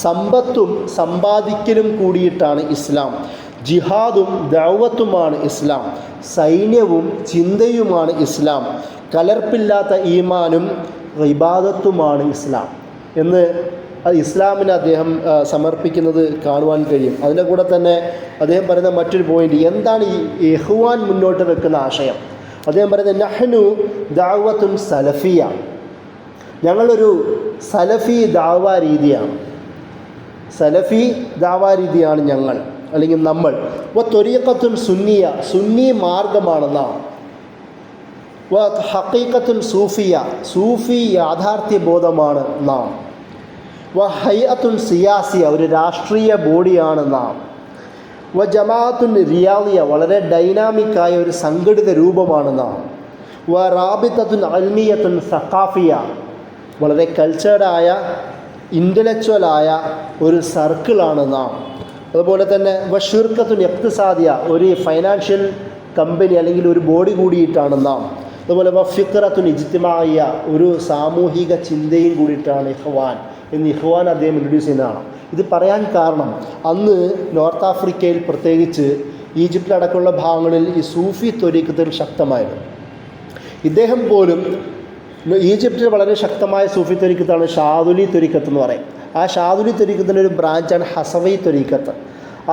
സമ്പത്തും സമ്പാദിക്കലും കൂടിയിട്ടാണ് ഇസ്ലാം. ജിഹാദും ദഅവത്തുമാണ് ഇസ്ലാം. സൈന്യവും ചിന്തയുമാണ് ഇസ്ലാം. കലർപ്പില്ലാത്ത ഈമാനും ഇബാദത്തുമാണ് ഇസ്ലാം എന്ന് അത് ഇസ്ലാമിന് അദ്ദേഹം സമർപ്പിക്കുന്നത് കാണുവാൻ കഴിയും. അതിൻ്റെ കൂടെ തന്നെ അദ്ദേഹം പറയുന്ന മറ്റൊരു പോയിന്റ്, എന്താണ് ഈ ഇഖ്വാൻ മുന്നോട്ട് വെക്കുന്ന ആശയം? അദ്ദേഹം പറയുന്നത് നഹ്നു ദഅവത്തുൻ സലഫിയ, ഞങ്ങളൊരു സലഫി ദഅവ രീതിയാണ്, സലഫി ദഅവ രീതിയാണ് ഞങ്ങൾ, അല്ലെങ്കിൽ നമ്മൾ. ത്വരീഖത്തുൻ സുന്നിയ, സുന്നി മാർഗമാണ് നാം. ഹഖീഖത്തുൻ സൂഫിയ, സൂഫി യാഥാർത്ഥ്യ ബോധമാണ് നാം. ഹൈഅത്തുൻ സിയാസിയ, ഒരു രാഷ്ട്രീയ ബോഡിയാണ് നാം. ജമാഅത്തുൻ റിയാദിയ, വളരെ ഡൈനാമിക്കായ ഒരു സംഘടിത രൂപമാണ് നാം. റാബിത്തത്തുൻ അൽമിയത്തുൻ സഖാഫിയ, വളരെ കൾച്ചേർഡായ ഇൻ്റലക്ച്വലായ ഒരു സർക്കിളാണ് നാം. അതുപോലെ തന്നെ ഷിർക്കത്തുൻ ഇഖ്തിസാദിയ, ഒരു ഫൈനാൻഷ്യൽ കമ്പനി അല്ലെങ്കിൽ ഒരു ബോഡി കൂടിയിട്ടാണ് നാം. അതുപോലെ ഫിക്റത്തുൻ ഇജ്തിമാഇയ, ഒരു സാമൂഹിക ചിന്തയും കൂടിയിട്ടാണ് ഇഖ്വാൻ എന്ന് ഇഖ്വാൻ അദ്ദേഹം ഇൻട്രൊഡ്യൂസ് ചെയ്യുന്നതാണ്. ഇത് പറയാൻ കാരണം, അന്ന് നോർത്ത് ആഫ്രിക്കയിൽ പ്രത്യേകിച്ച് ഈജിപ്തിലടക്കമുള്ള ഭാഗങ്ങളിൽ ഈ സൂഫി ത്വരീഖത്തുകൾ ശക്തമായിരുന്നു. ഇദ്ദേഹം പോലും ഈജിപ്തിൽ വളരെ ശക്തമായ സൂഫി ത്വരീഖത്താണ് ഷാദുലി ത്വരീഖത്ത് എന്ന് പറയും. ആ ഷാദുലി ത്വരീഖത്തിൻ്റെ ഒരു ബ്രാഞ്ചാണ് ഹസവി ത്വരീഖത്ത്.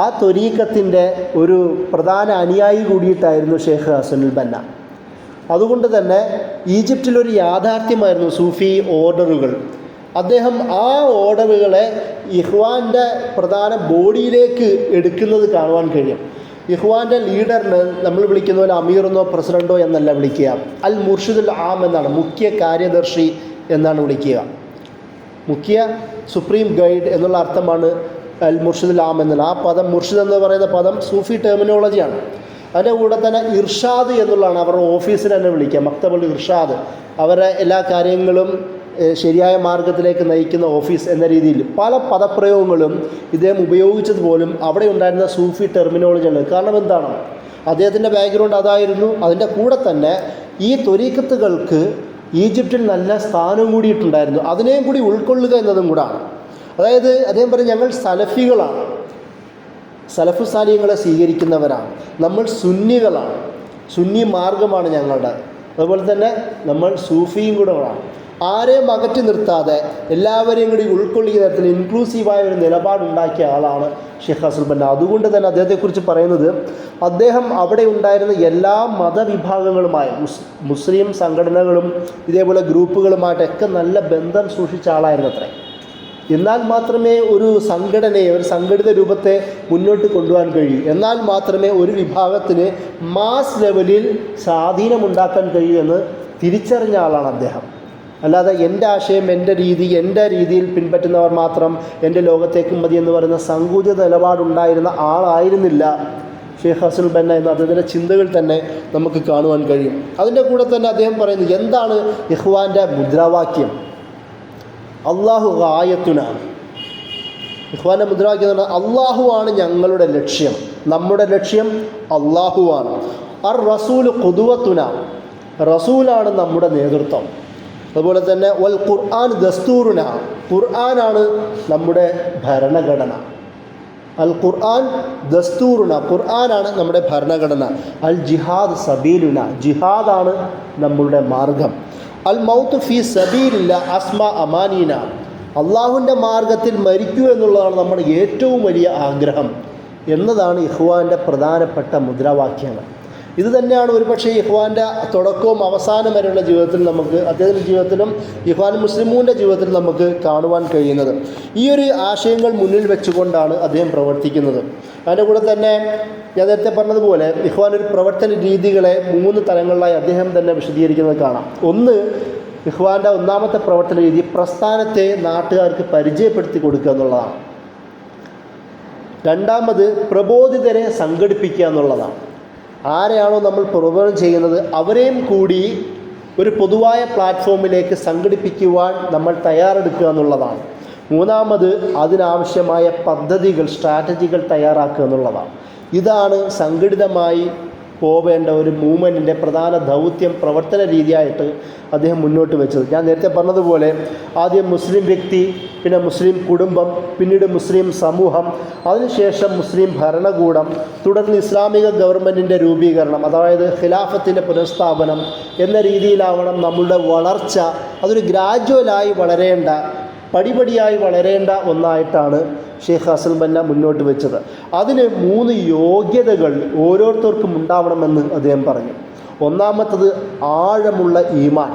ആ ത്വരീഖത്തിൻ്റെ ഒരു പ്രധാന അനുയായി കൂടിയിട്ടായിരുന്നു ഷെയ്ഖ് ഹസനുൽ ബന്ന. അതുകൊണ്ട് തന്നെ ഈജിപ്തിലൊരു യാഥാർത്ഥ്യമായിരുന്നു സൂഫി ഓർഡറുകൾ. അദ്ദേഹം ആ ഓർഡറുകളെ ഇഖ്വാൻ്റെ പ്രധാന ബോഡിയിലേക്ക് എടുക്കുന്നത് കാണുവാൻ കഴിയും. ഇഖ്വാൻ്റെ ലീഡറിന് നമ്മൾ വിളിക്കുന്ന പോലെ അമീറെന്നോ പ്രസിഡൻറ്റോ എന്നല്ല വിളിക്കുക, അൽ മുർഷിദുൽ ആം എന്നാണ്, മുഖ്യ കാര്യദർശി എന്നാണ് വിളിക്കുക. മുഖ്യ സുപ്രീം ഗൈഡ് എന്നുള്ള അർത്ഥമാണ് അൽ മുർഷിദുൽ ആം എന്നുള്ള ആ പദം. മുർഷിദ് എന്ന് പറയുന്ന പദം സൂഫി ടെർമിനോളജിയാണ്. അതിൻ്റെ കൂടെ തന്നെ ഇർഷാദ് എന്നുള്ളതാണ് അവരുടെ ഓഫീസിൽ തന്നെ വിളിക്കുക, മക്തബുൽ ഇർഷാദ്, അവരെ എല്ലാ കാര്യങ്ങളും ശരിയായ മാർഗത്തിലേക്ക് നയിക്കുന്ന ഓഫീസ് എന്ന രീതിയിൽ പല പദപ്രയോഗങ്ങളും ഇദ്ദേഹം ഉപയോഗിച്ചതുപോലും അവിടെ ഉണ്ടായിരുന്ന സൂഫി ടെർമിനോളജിയാണ്. കാരണം എന്താണ്, അദ്ദേഹത്തിൻ്റെ ബാക്ക്ഗ്രൗണ്ട് അതായിരുന്നു. അതിൻ്റെ കൂടെ തന്നെ ഈ ത്വരീഖത്തുകൾക്ക് ഈജിപ്തിൽ നല്ല സ്ഥാനവും കൂടിയിട്ടുണ്ടായിരുന്നു. അതിനെയും കൂടി ഉൾക്കൊള്ളുക എന്നതും കൂടാണ്. അതായത് അദ്ദേഹം പറയും, ഞങ്ങൾ സലഫികളാണ്, സലഫു സാലിഹ്യങ്ങളെ സ്വീകരിക്കുന്നവരാണ്, നമ്മൾ സുന്നികളാണ്, സുന്നി മാർഗമാണ് ഞങ്ങളുടെ. അതുപോലെ തന്നെ നമ്മൾ സൂഫിയും കൂടെ ആണ്. ആരെയും അകറ്റി നിർത്താതെ എല്ലാവരെയും കൂടി ഉൾക്കൊള്ളിക്കുന്ന തരത്തിൽ ഇൻക്ലൂസീവായ ഒരു നിലപാടുണ്ടാക്കിയ ആളാണ് ഷെയ്ഖ് ഹസനുൽ ബന്ന. അതുകൊണ്ട് തന്നെ അദ്ദേഹത്തെക്കുറിച്ച് പറയുന്നത്, അദ്ദേഹം അവിടെ ഉണ്ടായിരുന്ന എല്ലാ മതവിഭാഗങ്ങളുമായി മുസ്ലിം സംഘടനകളും ഇതേപോലെ ഗ്രൂപ്പുകളുമായിട്ടൊക്കെ നല്ല ബന്ധം സൂക്ഷിച്ച ആളായിരുന്നു അത്രേ. എന്നാൽ മാത്രമേ ഒരു സംഘടനയെ, ഒരു സംഘടിത രൂപത്തെ മുന്നോട്ട് കൊണ്ടുപോകാൻ കഴിയൂ. എന്നാൽ മാത്രമേ ഒരു വിഭാഗത്തിന് മാസ് ലെവലിൽ സ്വാധീനമുണ്ടാക്കാൻ കഴിയൂ എന്ന് തിരിച്ചറിഞ്ഞ ആളാണ് അദ്ദേഹം. അല്ലാതെ എൻ്റെ ആശയം, എൻ്റെ രീതി, എൻ്റെ രീതിയിൽ പിൻപറ്റുന്നവർ മാത്രം എൻ്റെ ലോകത്തേക്കും മതി എന്ന് പറയുന്ന സങ്കുചിത നിലപാടുണ്ടായിരുന്ന ആളായിരുന്നില്ല ഷെയ്ഖ് ഹസനുൽ ബന്ന എന്ന അദ്ദേഹത്തിൻ്റെ ചിന്തകൾ തന്നെ നമുക്ക് കാണുവാൻ കഴിയും. അതിൻ്റെ കൂടെ തന്നെ അദ്ദേഹം പറയുന്നത്, എന്താണ് ഇഖ്വാൻ്റെ മുദ്രാവാക്യം? അള്ളാഹു ഗായത്തുനാണ്. ഇഖ്വാൻ്റെ മുദ്രാവാക്യം എന്ന് പറഞ്ഞാൽ അള്ളാഹുവാണ് ഞങ്ങളുടെ ലക്ഷ്യം, നമ്മുടെ ലക്ഷ്യം അള്ളാഹുവാണ്. അർ റസൂല് ഖുദുവത്തുന, റസൂലാണ് നമ്മുടെ നേതൃത്വം. അതുപോലെ തന്നെ വൽ ഖുർആൻ ദസ്തൂറുന, ഖുർആനാണ് നമ്മുടെ ഭരണഘടന. അൽ ഖുർആൻ ദസ്തൂറുന, ഖുർആനാണ് നമ്മുടെ ഭരണഘടന. അൽ ജിഹാദ് സബീലുന, ജിഹാദാണ് നമ്മളുടെ മാർഗം. അൽ മൗത്ത് ഫി സബീലില്ല അസ്മ അമാനീന, അള്ളാഹുവിൻ്റെ മാർഗത്തിൽ മരിക്കൂ എന്നുള്ളതാണ് നമ്മുടെ ഏറ്റവും വലിയ ആഗ്രഹം എന്നതാണ് ഇഖ്വാൻ്റെ പ്രധാനപ്പെട്ട മുദ്രാവാക്യങ്ങൾ. ഇത് തന്നെയാണ് ഒരുപക്ഷെ ഇഖ്വാൻ്റെ തുടക്കവും അവസാനം വരെയുള്ള ജീവിതത്തിൽ നമുക്ക്, അദ്ദേഹത്തിൻ്റെ ജീവിതത്തിലും ഇഖ്വാൻ മുസ്ലിമൂൻ്റെ ജീവിതത്തിൽ നമുക്ക് കാണുവാൻ കഴിയുന്നത്. ഈ ഒരു ആശയങ്ങൾ മുന്നിൽ വെച്ചുകൊണ്ടാണ് അദ്ദേഹം പ്രവർത്തിക്കുന്നത്. അതിൻ്റെ കൂടെ തന്നെ ഞാൻ നേരത്തെ പറഞ്ഞതുപോലെ ഇഖ്വാൻ ഒരു പ്രവർത്തന രീതികളെ 3 തലങ്ങളിലായി അദ്ദേഹം തന്നെ വിശദീകരിക്കുന്നത് കാണാം. ഒന്ന്, ഇഖ്വാൻ്റെ ഒന്നാമത്തെ പ്രവർത്തന രീതി പ്രസ്ഥാനത്തെ നാട്ടുകാർക്ക് പരിചയപ്പെടുത്തി കൊടുക്കുക എന്നുള്ളതാണ്. രണ്ടാമത്, പ്രബോധിതരെ സംഘടിപ്പിക്കുക എന്നുള്ളതാണ്. ആരെയാണോ നമ്മൾ പ്രബോധനം ചെയ്യുന്നത് അവരെയും കൂടി ഒരു പൊതുവായ പ്ലാറ്റ്ഫോമിലേക്ക് സംഘടിപ്പിക്കുവാൻ നമ്മൾ തയ്യാറെടുക്കുക എന്നുള്ളതാണ്. മൂന്നാമത്, അതിനാവശ്യമായ പദ്ധതികൾ, സ്ട്രാറ്റജികൾ തയ്യാറാക്കുക എന്നുള്ളതാണ്. ഇതാണ് സംഘടിതമായി പോവേണ്ട ഒരു മൂവ്മെൻറ്റിൻ്റെ പ്രധാന ദൗത്യം, പ്രവർത്തന രീതിയായിട്ട് അദ്ദേഹം മുന്നോട്ട് വെച്ചത്. ഞാൻ നേരത്തെ പറഞ്ഞതുപോലെ ആദ്യം മുസ്ലിം വ്യക്തി, പിന്നെ മുസ്ലിം കുടുംബം, പിന്നീട് മുസ്ലിം സമൂഹം, അതിനുശേഷം മുസ്ലിം ഭരണകൂടം, തുടർന്ന് ഇസ്ലാമിക ഗവൺമെൻറ്റിൻ്റെ രൂപീകരണം, അതായത് ഖിലാഫത്തിൻ്റെ പുനഃസ്ഥാപനം എന്ന രീതിയിലാവണം നമ്മളുടെ വളർച്ച. അതൊരു ഗ്രാജുവലായി വളരേണ്ട പടിപടിയായി വളരേണ്ട ഒന്നായിട്ടാണ് ഷെയ്ഖ് ഹസൻ ബന്ന മുന്നോട്ട് വെച്ചത്. അതിന് 3 യോഗ്യതകൾ ഓരോരുത്തർക്കും ഉണ്ടാവണമെന്ന് അദ്ദേഹം പറഞ്ഞു. ഒന്നാമത്തത് ആഴമുള്ള ഈമാൻ,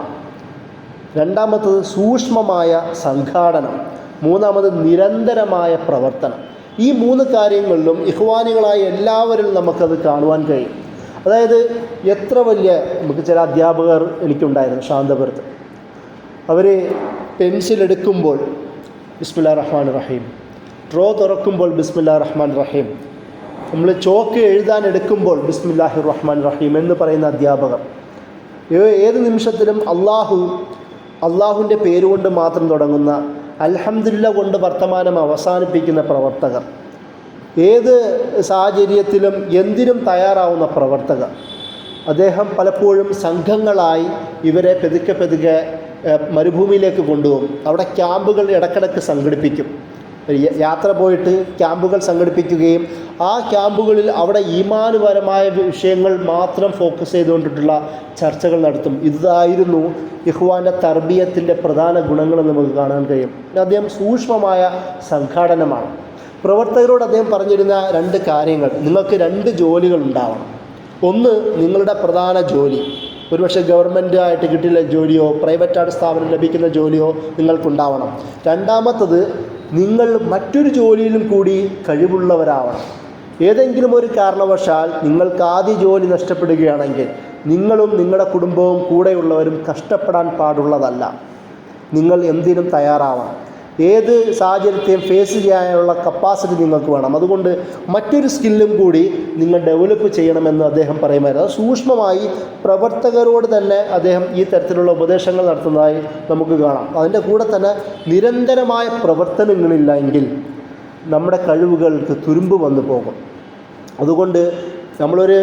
രണ്ടാമത്തത് സൂക്ഷ്മമായ സംഘാടനം, മൂന്നാമത് നിരന്തരമായ പ്രവർത്തനം. ഈ 3 കാര്യങ്ങളിലും ഇഖ്വാനികളായ എല്ലാവരിലും നമുക്കത് കാണുവാൻ കഴിയും. അതായത് എത്ര വലിയ, നമുക്ക് ചില അധ്യാപകർ എനിക്കുണ്ടായിരുന്നു ശാന്തപുരത്ത്. അവർ പെൻസിൽ എടുക്കുമ്പോൾ ബിസ്മില്ലാഹിർ റഹ്മാനിർ റഹീം, ഡ്രോ തുറക്കുമ്പോൾ ബിസ്മില്ലാഹിർ റഹ്മാനിർ റഹീം, നമ്മൾ ചോക്ക് എഴുതാൻ എടുക്കുമ്പോൾ ബിസ്മില്ലാഹിർ റഹ്മാനിർ റഹീം എന്ന് പറയുന്ന അധ്യാപകർ. ഏത് നിമിഷത്തിലും അള്ളാഹുവിൻ്റെ പേരുകൊണ്ട് മാത്രം തുടങ്ങുന്ന, അൽഹംദുലില്ലാ കൊണ്ട് വർത്തമാനം അവസാനിപ്പിക്കുന്ന പ്രവർത്തകർ, ഏത് സാഹചര്യത്തിലും എന്തിനും തയ്യാറാവുന്ന പ്രവർത്തകർ. അദ്ദേഹം പലപ്പോഴും സംഘങ്ങളായി ഇവരെ പെതുക്കെ മരുഭൂമിയിലേക്ക് കൊണ്ടുപോകും. അവിടെ ക്യാമ്പുകൾ ഇടക്കിടക്ക് സംഘടിപ്പിക്കും. യാത്ര പോയിട്ട് ക്യാമ്പുകൾ സംഘടിപ്പിക്കുകയും ആ ക്യാമ്പുകളിൽ അവിടെ ഈമാനുപരമായ വിഷയങ്ങൾ മാത്രം ഫോക്കസ് ചെയ്തുകൊണ്ടിട്ടുള്ള ചർച്ചകൾ നടത്തും. ഇതായിരുന്നു ഇഖ്വാൻ്റെ തർബിയത്തിൻ്റെ പ്രധാന ഗുണങ്ങളെന്ന് നമുക്ക് കാണാൻ കഴിയും. അദ്ദേഹം സൂക്ഷ്മമായ സംഘാടനമാണ്. പ്രവർത്തകരോട് അദ്ദേഹം പറഞ്ഞിരുന്ന 2 കാര്യങ്ങൾ: നിങ്ങൾക്ക് 2 ജോലികൾ ഉണ്ടാവണം. ഒന്ന്, നിങ്ങളുടെ പ്രധാന ജോലി, ഒരുപക്ഷെ ഗവൺമെൻറ് ആയിട്ട് കിട്ടിയ ജോലിയോ പ്രൈവറ്റായിട്ട് സ്ഥാപനം ലഭിക്കുന്ന ജോലിയോ നിങ്ങൾക്കുണ്ടാവണം. രണ്ടാമത്തത്, നിങ്ങൾ മറ്റൊരു ജോലിയിലും കൂടി കഴിവുള്ളവരാവണം. ഏതെങ്കിലും ഒരു കാരണവശാൽ നിങ്ങൾക്ക് ആദ്യ ജോലി നഷ്ടപ്പെടുകയാണെങ്കിൽ നിങ്ങളും നിങ്ങളുടെ കുടുംബവും കൂടെയുള്ളവരും കഷ്ടപ്പെടാൻ പാടുള്ളതല്ല. നിങ്ങൾ എന്തിനും തയ്യാറാവണം. ഏത് സാഹചര്യത്തെയും ഫേസ് ചെയ്യാനുള്ള കപ്പാസിറ്റി നിങ്ങൾക്ക് വേണം. അതുകൊണ്ട് മറ്റൊരു സ്കില്ലും കൂടി നിങ്ങൾ ഡെവലപ്പ് ചെയ്യണമെന്ന് അദ്ദേഹം പറയുമായിരുന്നു. അത് സൂക്ഷ്മമായി പ്രവർത്തകരോട് തന്നെ അദ്ദേഹം ഈ തരത്തിലുള്ള ഉപദേശങ്ങൾ നടത്തുന്നതായി നമുക്ക് കാണാം. അതിൻ്റെ കൂടെ തന്നെ നിരന്തരമായ പ്രവർത്തനങ്ങളില്ലെങ്കിൽ നമ്മുടെ കഴിവുകൾക്ക് തുരുമ്പ് വന്നു പോകും. അതുകൊണ്ട് നമ്മളൊരു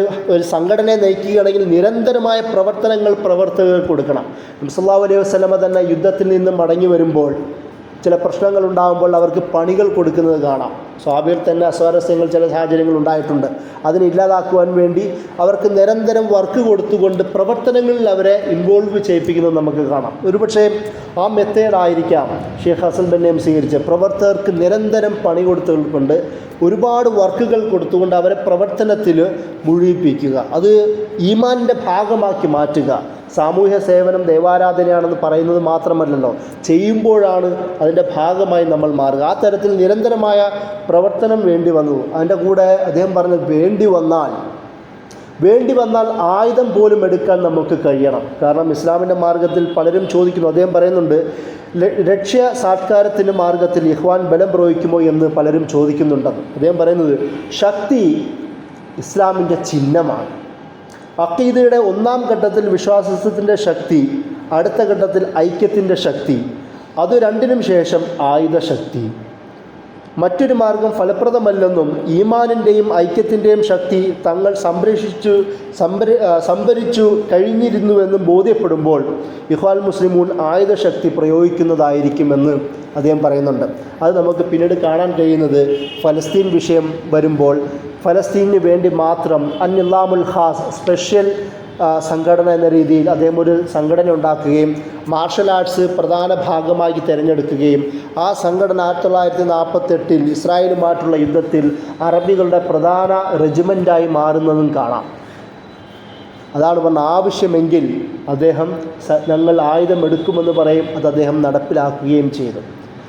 സംഘടനയെ നയിക്കുകയാണെങ്കിൽ നിരന്തരമായ പ്രവർത്തകർക്ക് കൊടുക്കണം. നബി സല്ലല്ലാഹു അലൈഹി വസല്ലമ തന്നെ യുദ്ധത്തിൽ നിന്നും മടങ്ങി വരുമ്പോൾ ചില പ്രശ്നങ്ങൾ ഉണ്ടാകുമ്പോൾ അവർക്ക് പണികൾ കൊടുക്കുന്നത് കാണാം. സ്വഹാബികൾ തന്നെ അസ്വാരസ്യങ്ങൾ ചില സാഹചര്യങ്ങൾ ഉണ്ടായിട്ടുണ്ട്. അതിനില്ലാതാക്കുവാൻ വേണ്ടി അവർക്ക് നിരന്തരം വർക്ക് കൊടുത്തുകൊണ്ട് പ്രവർത്തനങ്ങളിൽ അവരെ ഇൻവോൾവ് ചെയ്യിപ്പിക്കുന്നത് നമുക്ക് കാണാം. ഒരുപക്ഷെ ആ മെത്തേഡായിരിക്കാം ഷെയ്ഖ് ഹസൻ ബന്നയും സ്വീകരിച്ച് പ്രവർത്തകർക്ക് നിരന്തരം പണി കൊടുത്തുകൊണ്ട് ഒരുപാട് വർക്കുകൾ കൊടുത്തുകൊണ്ട് അവരെ പ്രവർത്തനത്തിൽ മുഴുകിപ്പിക്കുക. അത് ഈമാനിൻ്റെ ഭാഗമാക്കി മാറ്റുക. സാമൂഹ്യ സേവനം ദൈവാരാധനയാണെന്ന് പറയുന്നത് മാത്രമല്ലല്ലോ, ചെയ്യുമ്പോഴാണ് അതിൻ്റെ ഭാഗമായി നമ്മൾ മാറുക. ആ തരത്തിൽ നിരന്തരമായ പ്രവർത്തനം വേണ്ടി വന്നു. അതിൻ്റെ കൂടെ അദ്ദേഹം പറഞ്ഞത് വേണ്ടി വന്നാൽ ആയുധം പോലും എടുക്കാൻ നമുക്ക് കഴിയണം. കാരണം ഇസ്ലാമിൻ്റെ മാർഗത്തിൽ പലരും ചോദിക്കുന്നു. അദ്ദേഹം പറയുന്നുണ്ട്, ലക്ഷ്യ സാക്ഷാത്കാരത്തിൻ്റെ മാർഗത്തിൽ ഇഖ്വാൻ ബലം പ്രയോഗിക്കുമോ എന്ന് പലരും ചോദിക്കുന്നുണ്ടെന്ന്. അദ്ദേഹം പറയുന്നത്, ശക്തി ഇസ്ലാമിൻ്റെ ചിഹ്നമാണ്. അഖീദയുടെ 1-ാം ഘട്ടത്തിൽ വിശ്വാസത്തിൻ്റെ ശക്തി, അടുത്ത ഘട്ടത്തിൽ ഐക്യത്തിൻ്റെ ശക്തി, അത് രണ്ടിനും ശേഷം ആയുധശക്തി. മറ്റൊരു മാർഗം ഫലപ്രദമല്ലെന്നും ഈമാനിൻ്റെയും ഐക്യത്തിൻ്റെയും ശക്തി തങ്ങൾ സംഭരിച്ചു കഴിഞ്ഞിരുന്നുവെന്നും ബോധ്യപ്പെടുമ്പോൾ ഇഖ്വാൻ മുസ്ലിമൂൻ ആയുധശക്തി പ്രയോഗിക്കുന്നതായിരിക്കുമെന്ന് അദ്ദേഹം പറയുന്നുണ്ട്. അത് നമുക്ക് പിന്നീട് കാണാൻ കഴിയുന്നത് ഫലസ്തീൻ വിഷയം വരുമ്പോൾ ഫലസ്തീനു വേണ്ടി മാത്രം അന്നില്ലാമുൽ ഖാസ് സ്പെഷ്യൽ സംഘടന എന്ന രീതിയിൽ അദ്ദേഹം ഒരു സംഘടന ഉണ്ടാക്കുകയും മാർഷൽ ആർട്സ് പ്രധാന ഭാഗമായി തിരഞ്ഞെടുക്കുകയും ആ സംഘടന 1948 ഇസ്രായേലുമായിട്ടുള്ള യുദ്ധത്തിൽ അറബികളുടെ പ്രധാന റെജിമെൻ്റായി മാറുന്നതും കാണാം. അതാണ് പറഞ്ഞ ആവശ്യമെങ്കിൽ അദ്ദേഹം ഞങ്ങൾ ആയുധമെടുക്കുമെന്ന് പറയും. അത് അദ്ദേഹം നടപ്പിലാക്കുകയും ചെയ്തു.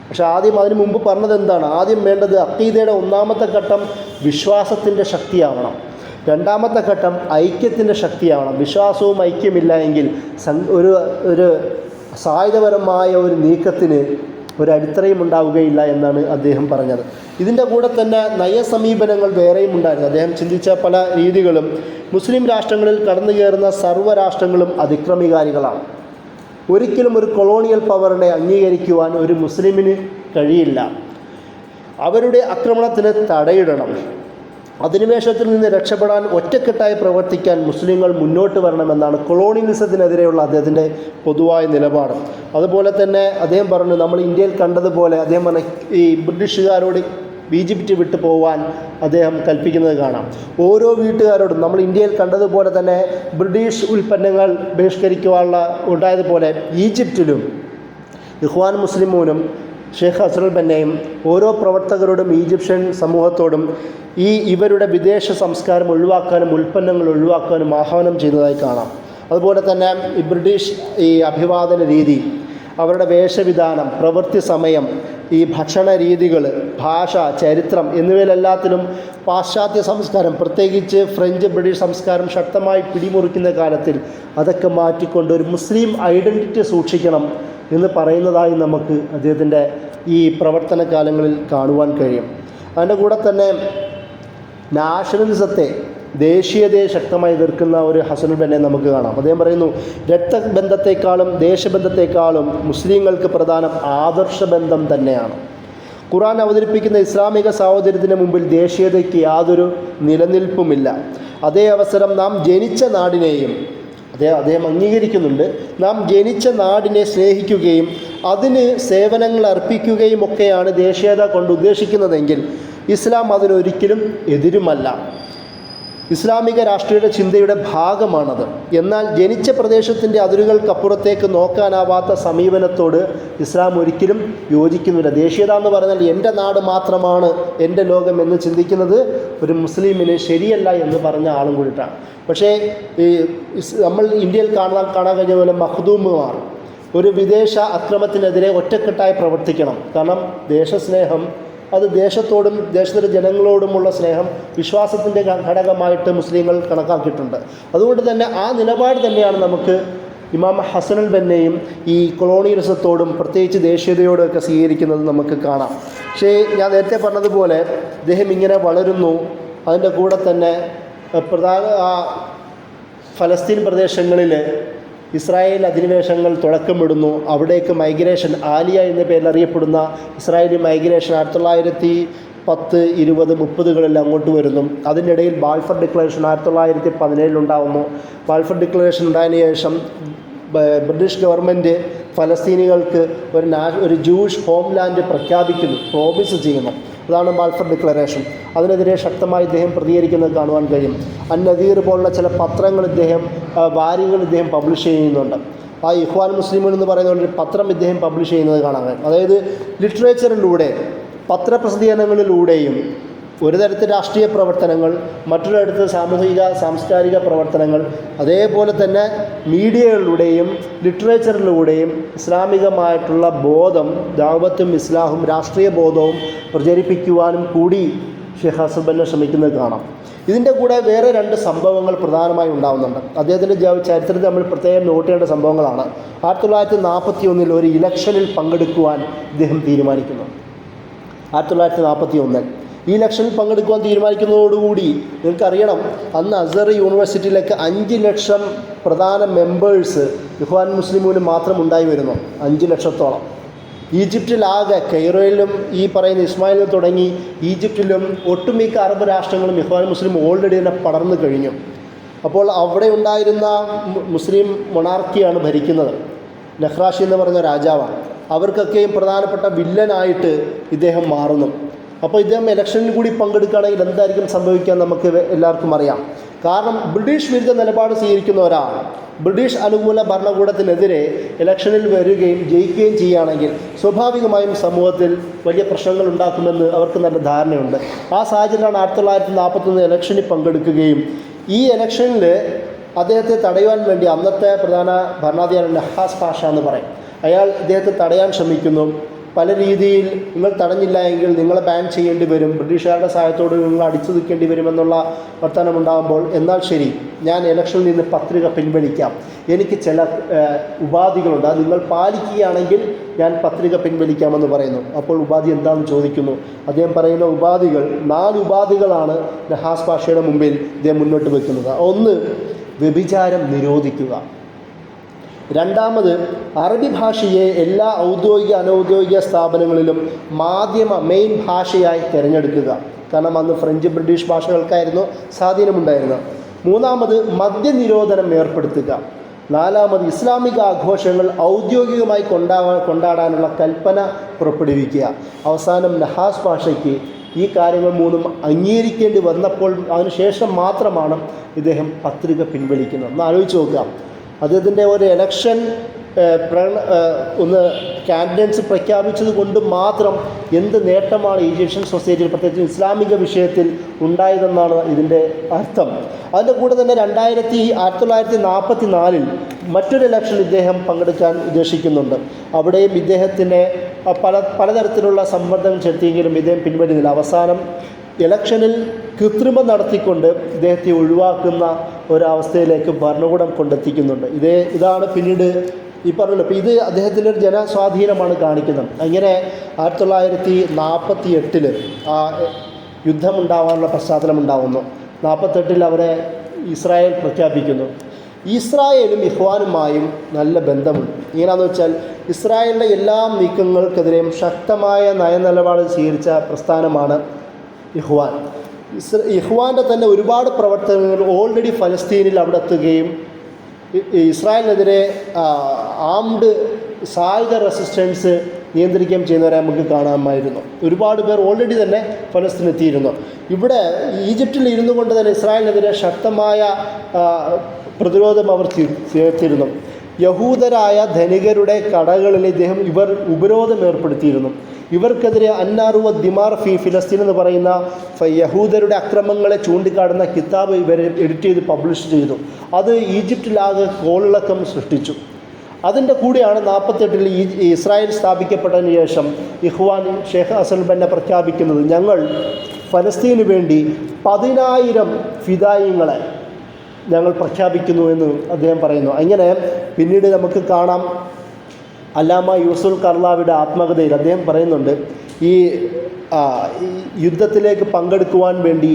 പക്ഷേ ആദ്യം അതിനു മുമ്പ് പറഞ്ഞത് എന്താണ്? ആദ്യം വേണ്ടത് അഖീദയുടെ 1-ാമത്തെ ഘട്ടം വിശ്വാസത്തിൻ്റെ ശക്തിയാവണം. 2-ാമത്തെ ഘട്ടം ഐക്യത്തിൻ്റെ ശക്തിയാവണം. വിശ്വാസവും ഐക്യമില്ല എങ്കിൽ ഒരു സായുധപരമായ ഒരു നീക്കത്തിന് ഒരടിത്തറയും ഉണ്ടാവുകയില്ല എന്നാണ് അദ്ദേഹം പറഞ്ഞത്. ഇതിൻ്റെ കൂടെ തന്നെ നയസമീപനങ്ങൾ വേറെയും ഉണ്ടായിരുന്നു. അദ്ദേഹം ചിന്തിച്ച പല രീതികളും മുസ്ലിം രാഷ്ട്രങ്ങളിൽ കടന്നു കയറുന്ന സർവ്വരാഷ്ട്രങ്ങളും അതിക്രമികാരികളാണ്. ഒരിക്കലും ഒരു കൊളോണിയൽ പവറിനെ അംഗീകരിക്കുവാൻ ഒരു മുസ്ലിമിന് കഴിയില്ല. അവരുടെ ആക്രമണത്തിന് തടയിടണം. അധിനിവേശത്തിൽ നിന്ന് രക്ഷപ്പെടാൻ ഒറ്റക്കെട്ടായി പ്രവർത്തിക്കാൻ മുസ്ലിങ്ങൾ മുന്നോട്ട് വരണമെന്നാണ് കൊളോണിയലിസത്തിനെതിരെയുള്ള അദ്ദേഹത്തിൻ്റെ പൊതുവായ നിലപാട്. അതുപോലെ തന്നെ അദ്ദേഹം പറഞ്ഞു, നമ്മൾ ഇന്ത്യയിൽ കണ്ടതുപോലെ അദ്ദേഹം പറഞ്ഞ ഈ ബ്രിട്ടീഷുകാരോട് ഈജിപ്റ്റ് വിട്ടു പോകാൻ അദ്ദേഹം കൽപ്പിക്കുന്നത് കാണാം. ഓരോ വീട്ടുകാരോടും നമ്മൾ ഇന്ത്യയിൽ കണ്ടതുപോലെ തന്നെ ബ്രിട്ടീഷ് ഉൽപ്പന്നങ്ങൾ ബഹിഷ്കരിക്കുവാനുള്ള ഉണ്ടായതുപോലെ ഈജിപ്തിലും ഇഖ്വാൻ മുസ്ലിമൂനും ഷെയ്ഖ് ഹസനുൽ ബന്നയും ഓരോ പ്രവർത്തകരോടും ഈജിപ്ഷ്യൻ സമൂഹത്തോടും ഇവരുടെ വിദേശ സംസ്കാരം ഒഴിവാക്കാനും ഉൽപ്പന്നങ്ങൾ ഒഴിവാക്കാനും ആഹ്വാനം ചെയ്യുന്നതായി കാണാം. അതുപോലെ തന്നെ ഈ ബ്രിട്ടീഷ് അഭിവാദന രീതി, അവരുടെ വേഷവിധാനം, പ്രവൃത്തി സമയം, ഈ ഭക്ഷണ രീതികൾ, ഭാഷ, ചരിത്രം എന്നിവയിലെല്ലാത്തിലും പാശ്ചാത്യ സംസ്കാരം, പ്രത്യേകിച്ച് ഫ്രഞ്ച് ബ്രിട്ടീഷ് സംസ്കാരം ശക്തമായി പിടിമുറിക്കുന്ന കാലത്തിൽ അതൊക്കെ മാറ്റിക്കൊണ്ട് ഒരു മുസ്ലിം ഐഡൻറ്റിറ്റി സൂക്ഷിക്കണം എന്ന് പറയുന്നതായി നമുക്ക് അദ്ദേഹത്തിൻ്റെ ഈ പ്രവർത്തന കാലങ്ങളിൽ കാണുവാൻ കഴിയും. അതിൻ്റെ കൂടെ തന്നെ നാഷണലിസത്തെ, ദേശീയതയെ ശക്തമായി എതിർക്കുന്ന ഒരു ഹസനുൽ ബന്നെ നമുക്ക് കാണാം. അദ്ദേഹം പറയുന്നു, രക്തബന്ധത്തെക്കാളും ദേശബന്ധത്തെക്കാളും മുസ്ലിങ്ങൾക്ക് പ്രധാനം ആദർശബന്ധം തന്നെയാണ്. ഖുർആൻ അവതരിപ്പിക്കുന്ന ഇസ്ലാമിക സാഹോദര്യത്തിന് മുമ്പിൽ ദേശീയതയ്ക്ക് യാതൊരു നിലനിൽപ്പുമില്ല. അതേ അവസരം നാം ജനിച്ച നാടിനെയും അദ്ദേഹം അംഗീകരിക്കുന്നുണ്ട്, നാം ജനിച്ച നാടിനെ സ്നേഹിക്കുകയും അതിന് സേവനങ്ങൾ അർപ്പിക്കുകയും ഒക്കെയാണ് ദേശീയത കൊണ്ട് ഉദ്ദേശിക്കുന്നതെങ്കിൽ ഇസ്ലാം അതിനൊരിക്കലും എതിരുമല്ല. ഇസ്ലാമിക രാഷ്ട്രീയ ചിന്തയുടെ ഭാഗമാണത്. എന്നാൽ ജനിച്ച പ്രദേശത്തിൻ്റെ അതിരുകൾക്കപ്പുറത്തേക്ക് നോക്കാനാവാത്ത സമീപനത്തോട് ഇസ്ലാം ഒരിക്കലും യോജിക്കുന്നില്ല. ദേശീയത എന്ന് പറഞ്ഞാൽ എൻ്റെ നാട് മാത്രമാണ് എൻ്റെ ലോകം എന്ന് ചിന്തിക്കുന്നത് ഒരു മുസ്ലിമിന് ശരിയല്ല എന്ന് പറഞ്ഞ ആളും കൂടിയിട്ടാണ്. പക്ഷേ നമ്മൾ ഇന്ത്യയിൽ കാണാൻ കഴിഞ്ഞ പോലെ മഖ്ദൂമുമാർ ഒരു വിദേശ അക്രമത്തിനെതിരെ ഒറ്റക്കെട്ടായി പ്രവർത്തിക്കണം. കാരണം ദേശസ്നേഹം അത് ദേശത്തോടും ദേശത്തിലെ ജനങ്ങളോടുമുള്ള സ്നേഹം വിശ്വാസത്തിൻ്റെ ഘടകമായിട്ട് മുസ്ലിങ്ങൾ കണക്കാക്കിയിട്ടുണ്ട്. അതുകൊണ്ട് തന്നെ ആ നിലപാട് തന്നെയാണ് നമുക്ക് ഇമാം ഹസനുൽ ബന്നയും ഈ കൊളോണിയലിസത്തോടും പ്രത്യേകിച്ച് ദേശീയതയോടും ഒക്കെ സ്വീകരിക്കുന്നത് നമുക്ക് കാണാം. പക്ഷേ ഞാൻ നേരത്തെ പറഞ്ഞതുപോലെ അദ്ദേഹം ഇങ്ങനെ വളരുന്നു. അതിൻ്റെ കൂടെ തന്നെ ഫലസ്തീൻ പ്രദേശങ്ങളിൽ ഇസ്രായേൽ അധിനിവേശങ്ങൾ തുടക്കമിടുന്നു. അവിടേക്ക് മൈഗ്രേഷൻ, ആലിയ എന്ന പേരിൽ അറിയപ്പെടുന്ന ഇസ്രായേലി മൈഗ്രേഷൻ 1910, 20, 30 അങ്ങോട്ട് വരുന്നു. അതിനിടയിൽ ബാൽഫർ ഡിക്ലറേഷൻ 1917 ഉണ്ടാകുന്നു. ബാൽഫർ ഡിക്ലറേഷൻ ഉണ്ടായതിനു ശേഷം ബ്രിട്ടീഷ് ഗവൺമെൻറ് ഫലസ്തീനികൾക്ക് ഒരു ജൂയിഷ് ഹോംലാൻഡ് പ്രഖ്യാപിക്കുന്നു, പ്രോമിസ് ചെയ്യുന്നു. അതാണ് ബാൽഫർ ഡിക്ലറേഷൻ. അതിനെതിരെ ശക്തമായി ഇദ്ദേഹം പ്രതികരിക്കുന്നത് കാണുവാൻ കഴിയും. അന്നദീർ പോലുള്ള ചില പത്രങ്ങൾ വാരികൾ ഇദ്ദേഹം പബ്ലിഷ് ചെയ്യുന്നുണ്ട്. ആ ഇഖ്വാൻ മുസ്ലിമുൻ എന്ന് പറയുന്ന ഒരു പത്രം ഇദ്ദേഹം പബ്ലിഷ് ചെയ്യുന്നത് കാണാൻ കഴിയും. അതായത് ലിറ്ററേച്ചറിലൂടെ, പത്രപ്രസിദ്ധീകരണങ്ങളിലൂടെയും ഒരു തരത്തിൽ രാഷ്ട്രീയ പ്രവർത്തനങ്ങൾ, മറ്റൊരിടത്ത് സാമൂഹിക സാംസ്കാരിക പ്രവർത്തനങ്ങൾ, അതേപോലെ തന്നെ മീഡിയകളിലൂടെയും ലിറ്ററേച്ചറിലൂടെയും ഇസ്ലാമികമായിട്ടുള്ള ബോധം, ദഅവത്തും ഇസ്ലാഹും രാഷ്ട്രീയ ബോധവും പ്രചരിപ്പിക്കുവാനും കൂടി ഷെയ്ഖ് ഹസനുൽ ബന്ന ശ്രമിക്കുന്നത് കാണാം. ഇതിൻ്റെ കൂടെ വേറെ 2 സംഭവങ്ങൾ പ്രധാനമായി ഉണ്ടാകുന്നുണ്ട്. അദ്ദേഹത്തിൻ്റെ ചരിത്രത്തിൽ നമ്മൾ പ്രത്യേകം നോട്ട് ചെയ്യേണ്ട സംഭവങ്ങളാണ്. 1941 ഒരു ഇലക്ഷനിൽ പങ്കെടുക്കുവാൻ ഇദ്ദേഹം തീരുമാനിക്കുന്നു. 1941 ഈ ഇലക്ഷനിൽ പങ്കെടുക്കുവാൻ തീരുമാനിക്കുന്നതോടുകൂടി നിങ്ങൾക്കറിയണം, അന്ന് അസർ യൂണിവേഴ്സിറ്റിയിലേക്ക് 5 ലക്ഷം പ്രധാന മെമ്പേഴ്സ് ഇഖ്വാൻ മുസ്ലിമൂന് മാത്രം ഉണ്ടായി വരുന്നു. 5 ലക്ഷത്തോളം. ഈജിപ്തിലാകെ, കെയ്റോയിലും ഈ പറയുന്ന ഇസ്മായിലും തുടങ്ങി ഈജിപ്തിലും ഒട്ടുമിക്ക അറബ് രാഷ്ട്രങ്ങളും ഇഖ്വാൻ മുസ്ലിം ഓൾറെഡി തന്നെ പടർന്നു കഴിഞ്ഞു. അപ്പോൾ അവിടെ ഉണ്ടായിരുന്ന മുസ്ലിം മൊണാർക്കിയാണ് ഭരിക്കുന്നത്. നഖ്രാഷി എന്ന് പറയുന്ന രാജാവാണ്. അവർക്കൊക്കെയും പ്രധാനപ്പെട്ട വില്ലനായിട്ട് ഇദ്ദേഹം മാറുന്നു. അപ്പോൾ ഇദ്ദേഹം ഇലക്ഷനിൽ കൂടി പങ്കെടുക്കുകയാണെങ്കിൽ എന്തായിരിക്കും സംഭവിക്കുക നമുക്ക് എല്ലാവർക്കും അറിയാം. കാരണം ബ്രിട്ടീഷ് വിരുദ്ധ നിലപാട് സ്വീകരിക്കുന്ന ഒരാൾ ബ്രിട്ടീഷ് അനുകൂല ഭരണകൂടത്തിനെതിരെ ഇലക്ഷനിൽ വരികയും ജയിക്കുകയും ചെയ്യുകയാണെങ്കിൽ സ്വാഭാവികമായും സമൂഹത്തിൽ വലിയ പ്രശ്നങ്ങൾ ഉണ്ടാക്കുമെന്ന് അവർക്ക് നല്ല ധാരണയുണ്ട്. ആ സാഹചര്യത്തിലാണ് 1941 ഇലക്ഷനിൽ പങ്കെടുക്കുകയും ഈ ഇലക്ഷനിൽ അദ്ദേഹത്തെ തടയുവാൻ വേണ്ടി അന്നത്തെ പ്രധാന ഭരണാധികാരി നഹാസ് പാഷ എന്ന് പറയും, അയാൾ ഇദ്ദേഹത്തെ തടയാൻ ശ്രമിക്കുന്നു. പല രീതിയിൽ നിങ്ങൾ തടഞ്ഞില്ല എങ്കിൽ നിങ്ങളെ ബാൻ ചെയ്യേണ്ടി വരും, ബ്രിട്ടീഷുകാരുടെ സഹായത്തോട് നിങ്ങൾ അടിച്ചു നിൽക്കേണ്ടി വരുമെന്നുള്ള വർത്തമാനമുണ്ടാകുമ്പോൾ, എന്നാൽ ശരി, ഞാൻ ഇലക്ഷനിൽ നിന്ന് പത്രിക പിൻവലിക്കാം, എനിക്ക് ചില ഉപാധികളുണ്ട്, അത് നിങ്ങൾ പാലിക്കുകയാണെങ്കിൽ ഞാൻ പത്രിക പിൻവലിക്കാമെന്ന് പറയുന്നു. അപ്പോൾ ഉപാധി എന്താണെന്ന് ചോദിക്കുന്നു. അദ്ദേഹം പറയുന്ന ഉപാധികൾ 4 ഉപാധികളാണ് നഹാസ് പാഷയുടെ മുമ്പിൽ ഇദ്ദേഹം മുന്നോട്ട് വയ്ക്കുന്നത്. 1, വ്യഭിചാരം നിരോധിക്കുക. 2, അറബി ഭാഷയെ എല്ലാ ഔദ്യോഗിക അനൗദ്യോഗിക സ്ഥാപനങ്ങളിലും മെയിൻ ഭാഷയായി തിരഞ്ഞെടുക്കുക. കാരണം അന്ന് ഫ്രഞ്ച് ബ്രിട്ടീഷ് ഭാഷകൾക്കായിരുന്നു സ്വാധീനമുണ്ടായിരുന്നത്. 3, മദ്യനിരോധനം ഏർപ്പെടുത്തുക. 4, ഇസ്ലാമിക ആഘോഷങ്ങൾ ഔദ്യോഗികമായി കൊണ്ടാടാനുള്ള കൽപ്പന പുറപ്പെടുവിക്കുക. അവസാനം നഹാസ് പാഷയ്ക്ക് ഈ കാര്യങ്ങൾ 3 അംഗീകരിക്കേണ്ടി വന്നപ്പോൾ അതിനുശേഷം മാത്രമാണ് ഇദ്ദേഹം പത്രിക പിൻവലിക്കുന്നത്. ഒന്ന് ആലോചിച്ച് നോക്കുക. അദ്ദേഹത്തിൻ്റെ ഒരു ഇലക്ഷൻ ഒന്ന് കാൻഡിഡേറ്റ്സ് പ്രഖ്യാപിച്ചത് കൊണ്ട് മാത്രം എന്ത് നേട്ടമാണ് ഈജിപ്ഷ്യൻ സൊസൈറ്റിയിൽ പ്രത്യേകിച്ച് ഇസ്ലാമിക വിഷയത്തിൽ ഉണ്ടായതെന്നാണ് ഇതിൻ്റെ അർത്ഥം. അതിൻ്റെ കൂടെ തന്നെ 1944 മറ്റൊരു ഇലക്ഷനിൽ ഇദ്ദേഹം പങ്കെടുക്കാൻ ഉദ്ദേശിക്കുന്നുണ്ട്. അവിടെയും ഇദ്ദേഹത്തിന് പലതരത്തിലുള്ള സമ്മർദ്ദം ചെലുത്തിയെങ്കിലും ഇദ്ദേഹം പിൻവലിയുന്നില്ല. അവസാനം ഇലക്ഷനിൽ കൃത്രിമം നടത്തിക്കൊണ്ട് ഇദ്ദേഹത്തെ ഒഴിവാക്കുന്ന ഒരവസ്ഥയിലേക്ക് ഭരണകൂടം കൊണ്ടെത്തിക്കുന്നുണ്ട്. ഇതാണ് പിന്നീട് ഈ പറഞ്ഞല്ലോ. അപ്പോൾ ഇത് അദ്ദേഹത്തിൻ്റെ ഒരു ജനസ്വാധീനമാണ് കാണിക്കുന്നത്. അങ്ങനെ 1948 ആ യുദ്ധമുണ്ടാവാനുള്ള പശ്ചാത്തലം ഉണ്ടാവുന്നു. 48 അവരെ ഇസ്രായേൽ പ്രഖ്യാപിക്കുന്നു. ഇസ്രായേലും ഇഖ്വാനുമായും നല്ല ബന്ധമുണ്ട്. എങ്ങനെയാണെന്ന് വെച്ചാൽ ഇസ്രായേലിൻ്റെ എല്ലാ നീക്കങ്ങൾക്കെതിരെയും ശക്തമായ നയനിലപാട് സ്വീകരിച്ച പ്രസ്ഥാനമാണ് ഇഖ്വാൻ. ഇഖ്വാൻ്റെ തന്നെ ഒരുപാട് പ്രവർത്തനങ്ങൾ ഓൾറെഡി ഫലസ്തീനിൽ അവിടെ എത്തുകയും ഇസ്രായേലിനെതിരെ ആംഡ് സായുധ റെസിസ്റ്റൻസ് നിയന്ത്രിക്കുകയും ചെയ്യുന്നവരെ നമുക്ക് കാണാമായിരുന്നു. ഒരുപാട് പേർ ഓൾറെഡി തന്നെ ഫലസ്തീനെത്തിയിരുന്നു. ഇവിടെ ഈജിപ്തിൽ ഇരുന്നു കൊണ്ട് തന്നെ ഇസ്രായേലിനെതിരെ ശക്തമായ പ്രതിരോധം അവർ തീർത്തിരുന്നു. യഹൂദരായ ധനികരുടെ കടകളിൽ ഇവർ ഉപരോധം ഏർപ്പെടുത്തിയിരുന്നു. ഇവർക്കെതിരെ അന്നാറുവ ദിമാർ ഫിലസ്തീൻ എന്ന് പറയുന്ന യഹൂദരുടെ അക്രമങ്ങളെ ചൂണ്ടിക്കാട്ടുന്ന കിതാബ് ഇവർ എഡിറ്റ് ചെയ്ത് പബ്ലിഷ് ചെയ്തു. അത് ഈജിപ്തിലാകെ കോളിളക്കം സൃഷ്ടിച്ചു. അതിൻ്റെ കൂടെയാണ് 48 ഇസ്രായേൽ സ്ഥാപിക്കപ്പെട്ടതിന് ശേഷം ഇഖ്വാൻ ഷെയ്ഖ് ഹസൻ ബന്ന പ്രഖ്യാപിക്കുന്നത്, ഞങ്ങൾ ഫലസ്തീന് വേണ്ടി 10,000 ഫിദായിങ്ങളെ ഞങ്ങൾ പ്രഖ്യാപിക്കുന്നു എന്ന് അദ്ദേഹം പറയുന്നു. അങ്ങനെ പിന്നീട് നമുക്ക് കാണാം അല്ലാമ യൂസുൽ കർലാവിയുടെ ആത്മകഥയിൽ അദ്ദേഹം പറയുന്നുണ്ട്, ഈ യുദ്ധത്തിലേക്ക് പങ്കെടുക്കുവാൻ വേണ്ടി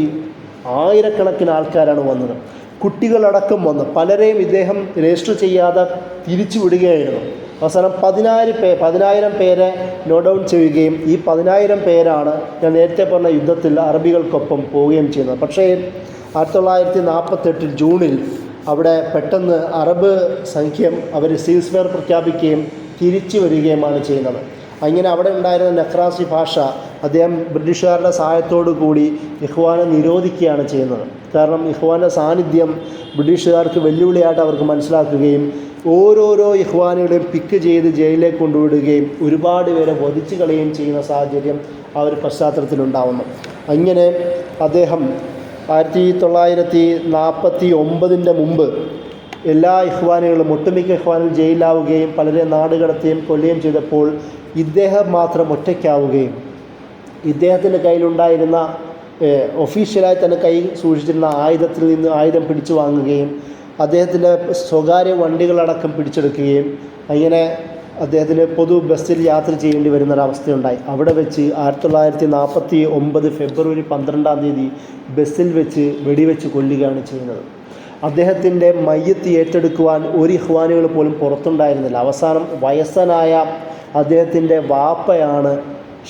ആയിരക്കണക്കിന് ആൾക്കാരാണ് വന്നത്. കുട്ടികളടക്കം വന്ന് പലരെയും ഇദ്ദേഹം രജിസ്റ്റർ ചെയ്യാതെ തിരിച്ചു വിടുകയായിരുന്നു. അവസാനം 10,000 പേരെ നോട്ട് ഡൗൺ ചെയ്യുകയും ഈ 10,000 പേരാണ് ഞാൻ നേരത്തെ പറഞ്ഞ യുദ്ധത്തിൽ അറബികൾക്കൊപ്പം പോവുകയും ചെയ്യുന്നത്. പക്ഷേ 1948 ജൂണിൽ അവിടെ പെട്ടെന്ന് അറബ് സഖ്യം അവർ സീസ് ഫെയർ പ്രഖ്യാപിക്കുകയും തിരിച്ചു വരികയുമാണ് ചെയ്യുന്നത്. അങ്ങനെ അവിടെ ഉണ്ടായിരുന്ന നഖ്രാസി ഭാഷ അദ്ദേഹം ബ്രിട്ടീഷുകാരുടെ സഹായത്തോടു കൂടി ഇഖ്വാനെ നിരോധിക്കുകയാണ് ചെയ്യുന്നത്. കാരണം ഇഖ്വാൻ്റെ സാന്നിധ്യം ബ്രിട്ടീഷുകാർക്ക് വെല്ലുവിളിയായിട്ട് അവർക്ക് മനസ്സിലാക്കുകയും ഓരോരോ ഇഖ്വാനുകളെയും പിക്ക് ചെയ്ത് ജയിലിലേക്ക് കൊണ്ടുവിടുകയും ഒരുപാട് പേരെ വധിച്ചു കളയുകയും ചെയ്യുന്ന സാഹചര്യം ആ ഒരു പശ്ചാത്തലത്തിലുണ്ടാവുന്നു. അങ്ങനെ അദ്ദേഹം 1949 മുമ്പ് എല്ലാ ഇഖ്വാനുകളും ഒട്ടുമിക്ക ഇഖ്വാനുകൾ ജയിലാവുകയും പലരെ നാടുകടത്തുകയും കൊല്ലുകയും ചെയ്തപ്പോൾ ഇദ്ദേഹം മാത്രം ഒറ്റയ്ക്കാവുകയും ഇദ്ദേഹത്തിൻ്റെ കയ്യിലുണ്ടായിരുന്ന ഒഫീഷ്യലായി തന്നെ കയ്യിൽ സൂക്ഷിച്ചിരുന്ന ആയുധത്തിൽ നിന്ന് ആയുധം പിടിച്ചു വാങ്ങുകയും അദ്ദേഹത്തിൻ്റെ സ്വകാര്യ വണ്ടികളടക്കം പിടിച്ചെടുക്കുകയും അങ്ങനെ അദ്ദേഹത്തിന് പൊതു ബസ്സിൽ യാത്ര ചെയ്യേണ്ടി വരുന്നൊരവസ്ഥയുണ്ടായി. അവിടെ വെച്ച് 1949 ഫെബ്രുവരി 12 ബസ്സിൽ വെച്ച് വെടിവെച്ച് കൊല്ലുകയാണ് ചെയ്യുന്നത്. അദ്ദേഹത്തിൻ്റെ മയ്യത്ത് ഏറ്റെടുക്കുവാൻ ഒരു ഇഖ്വാനുകൾ പോലും പുറത്തുണ്ടായിരുന്നില്ല. അവസാനം വയസ്സനായ അദ്ദേഹത്തിൻ്റെ വാപ്പയാണ്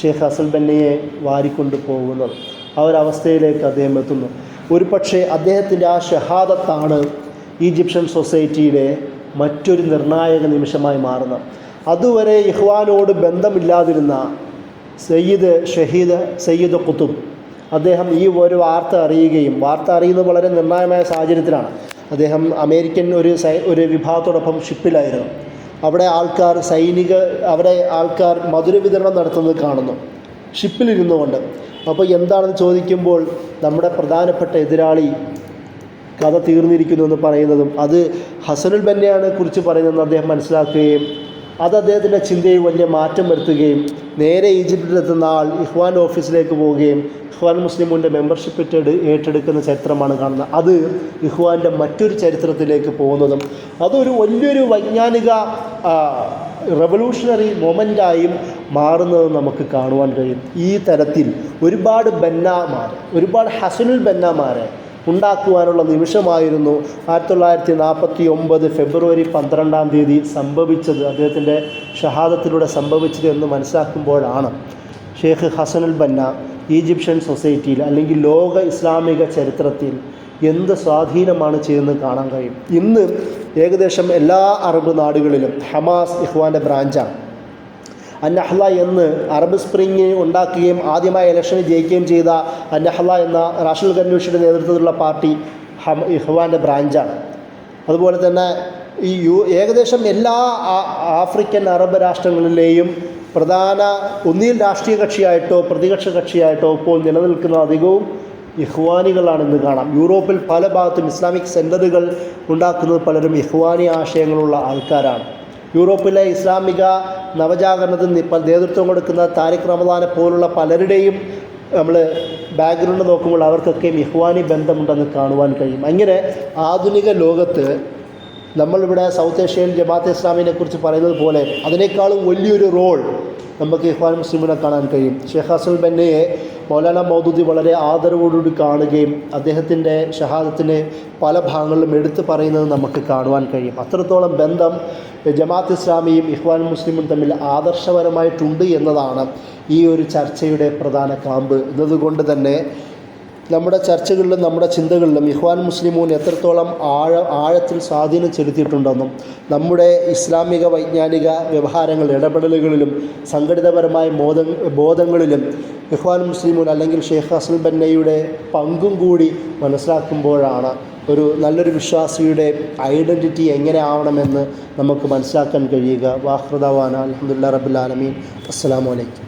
ഷെയ്ഖ് ഹസൻ ബന്നയെ വാരിക്കൊണ്ട് പോകുന്നത്. ആ ഒരവസ്ഥയിലേക്ക് അദ്ദേഹം എത്തുന്നു. ഒരു പക്ഷേ അദ്ദേഹത്തിൻ്റെ ആ ഷഹാദത്താണ് ഈജിപ്ഷ്യൻ സൊസൈറ്റിയിലെ മറ്റൊരു നിർണായക നിമിഷമായി മാറുന്നത്. അതുവരെ ഇഖ്വാനോട് ബന്ധമില്ലാതിരുന്ന സയ്യിദ് ഖുതുബ് അദ്ദേഹം ഈ ഒരു വാർത്ത അറിയുന്നത് വളരെ നിർണായകമായ സാഹചര്യത്തിലാണ്. അദ്ദേഹം അമേരിക്കൻ ഒരു വിഭാഗത്തോടൊപ്പം ഷിപ്പിലായിരുന്നു. അവിടെ ആൾക്കാർ മധുര വിതരണം നടത്തുന്നത് കാണുന്നു ഷിപ്പിലിരുന്നു കൊണ്ട്. അപ്പോൾ എന്താണെന്ന് ചോദിക്കുമ്പോൾ നമ്മുടെ പ്രധാനപ്പെട്ട എതിരാളി കഥ തീർന്നിരിക്കുന്നു എന്ന് പറയുന്നതും അത് ഹസനുൽ ബന്നയാണ് കുറിച്ച് പറയുന്നതെന്ന് അദ്ദേഹം മനസ്സിലാക്കുകയും അത് അദ്ദേഹത്തിൻ്റെ ചിന്തയിൽ വലിയ മാറ്റം വരുത്തുകയും നേരെ ഈജിപ്തിലെത്തുന്ന ആൾ ഇഖ്വാൻ ഓഫീസിലേക്ക് പോവുകയും ഇഖ്വാൻ മുസ്ലിമിൻ്റെ മെമ്പർഷിപ്പ് ഏറ്റെടുക്കുന്ന ചരിത്രമാണ് കാണുന്നത്. അത് ഇഖ്വാൻ്റെ മറ്റൊരു ചരിത്രത്തിലേക്ക് പോകുന്നതും അതൊരു വലിയൊരു വൈജ്ഞാനിക റെവല്യൂഷണറി മൊമെൻ്റായും മാറുന്നതും നമുക്ക് കാണുവാൻ കഴിയും. ഈ തരത്തിൽ ഒരുപാട് ഹസനുൽ ബന്നാമാരെ ഉണ്ടാക്കുവാനുള്ള നിമിഷമായിരുന്നു 1949 ഫെബ്രുവരി 12 സംഭവിച്ചത്, അദ്ദേഹത്തിൻ്റെ ഷഹാദത്തിലൂടെ സംഭവിച്ചത് എന്ന് മനസ്സിലാക്കുമ്പോഴാണ് ഷെയ്ഖ് ഹസനുൽ ബന്ന ഈജിപ്ഷ്യൻ സൊസൈറ്റിയിൽ അല്ലെങ്കിൽ ലോക ഇസ്ലാമിക ചരിത്രത്തിൽ എന്ത് സ്വാധീനമാണ് ചെയ്യുന്നത് കാണാൻ കഴിയും. ഇന്ന് ഏകദേശം എല്ലാ അറബ് നാടുകളിലും ഹമാസ് ഇഖ്വാൻ്റെ ബ്രാഞ്ചാണ്. അന്നഹ്ല എന്ന് അറബ് സ്പ്രിംഗ് ഉണ്ടാക്കുകയും ആദ്യമായി ഇലക്ഷനിൽ ജയിക്കുകയും ചെയ്ത അന്നഹ്ല എന്ന റാഷിദ് ഖന്നൂഷിയുടെ നേതൃത്വത്തിലുള്ള പാർട്ടി ഇഖ്വാൻ്റെ ബ്രാഞ്ചാണ്. അതുപോലെ തന്നെ ഈ ഏകദേശം എല്ലാ ആഫ്രിക്കൻ അറബ് രാഷ്ട്രങ്ങളിലെയും പ്രധാന ഒന്നിൽ രാഷ്ട്രീയ കക്ഷിയായിട്ടോ പ്രതിപക്ഷ കക്ഷിയായിട്ടോ ഇപ്പോൾ നിലനിൽക്കുന്ന അധികവും ഇഖ്വാനികളാണെന്ന് കാണാം. യൂറോപ്പിൽ പല ഭാഗത്തും ഇസ്ലാമിക് സെൻ്ററുകൾ ഉണ്ടാക്കുന്നത് പലരും ഇഖ്വാനി ആശയങ്ങളുള്ള ആൾക്കാരാണ്. യൂറോപ്പിലെ ഇസ്ലാമിക നവജാഗരണത്തിന് നേതൃത്വം കൊടുക്കുന്ന താരിഖ് റമദാനെ പോലുള്ള പലരുടെയും നമ്മൾ ബാക്ക്ഗ്രൗണ്ട് നോക്കുമ്പോൾ അവർക്കൊക്കെ ഇഖ്വാനി ബന്ധമുണ്ടെന്ന് കാണുവാൻ കഴിയും. അങ്ങനെ ആധുനിക ലോകത്ത് നമ്മളിവിടെ സൗത്ത് ഏഷ്യയിൽ ജമാഅത്തെ ഇസ്ലാമിനെ കുറിച്ച് പറയുന്നത് പോലെ അതിനേക്കാളും വലിയൊരു റോൾ നമുക്ക് ഇഖ്വാൻ മുസ്ലിമിനെ കാണാൻ കഴിയും. ഷെയ്ഖ് ഹസൻ ബന്നയെ മൗലാന മൗദൂദി വളരെ ആദരവോടുകൂടി കാണുകയും അദ്ദേഹത്തിൻ്റെ ഷഹാദത്തിന് പല ഭാഗങ്ങളിലും എടുത്തു പറയുന്നത് നമുക്ക് കാണുവാൻ കഴിയും. അത്രത്തോളം ബന്ധം ജമാഅത്ത് ഇസ്ലാമിയും ഇഖ്വാൻ മുസ്ലിമും തമ്മിൽ ആദർശപരമായിട്ടുണ്ട് എന്നതാണ് ഈ ഒരു ചർച്ചയുടെ പ്രധാന കാമ്പ്. എന്നതുകൊണ്ട് തന്നെ നമ്മുടെ ചർച്ചകളിലും നമ്മുടെ ചിന്തകളിലും ഇഖ്വാൻ മുസ്ലിമൂൻ എത്രത്തോളം ആഴത്തിൽ സ്വാധീനം ചെലുത്തിയിട്ടുണ്ടെന്നും നമ്മുടെ ഇസ്ലാമിക വൈജ്ഞാനിക വ്യവഹാരങ്ങൾ ഇടപെടലുകളിലും സംഘടിതപരമായ ബോധങ്ങളിലും ഇഖ്വാൻ മുസ്ലിമൂൻ അല്ലെങ്കിൽ ഷെയ്ഖ് ഹസൻ ബന്നയുടെ പങ്കും കൂടി മനസ്സിലാക്കുമ്പോഴാണ് ഒരു നല്ലൊരു വിശ്വാസിയുടെ ഐഡൻറ്റിറ്റി എങ്ങനെ ആവണമെന്ന് നമുക്ക് മനസ്സിലാക്കാൻ കഴിയുക. വാഹൃദവാന അൽഹംദുലില്ലാഹി റബ്ബിൽ ആലമീൻ. അസ്സലാമു അലൈക്കും.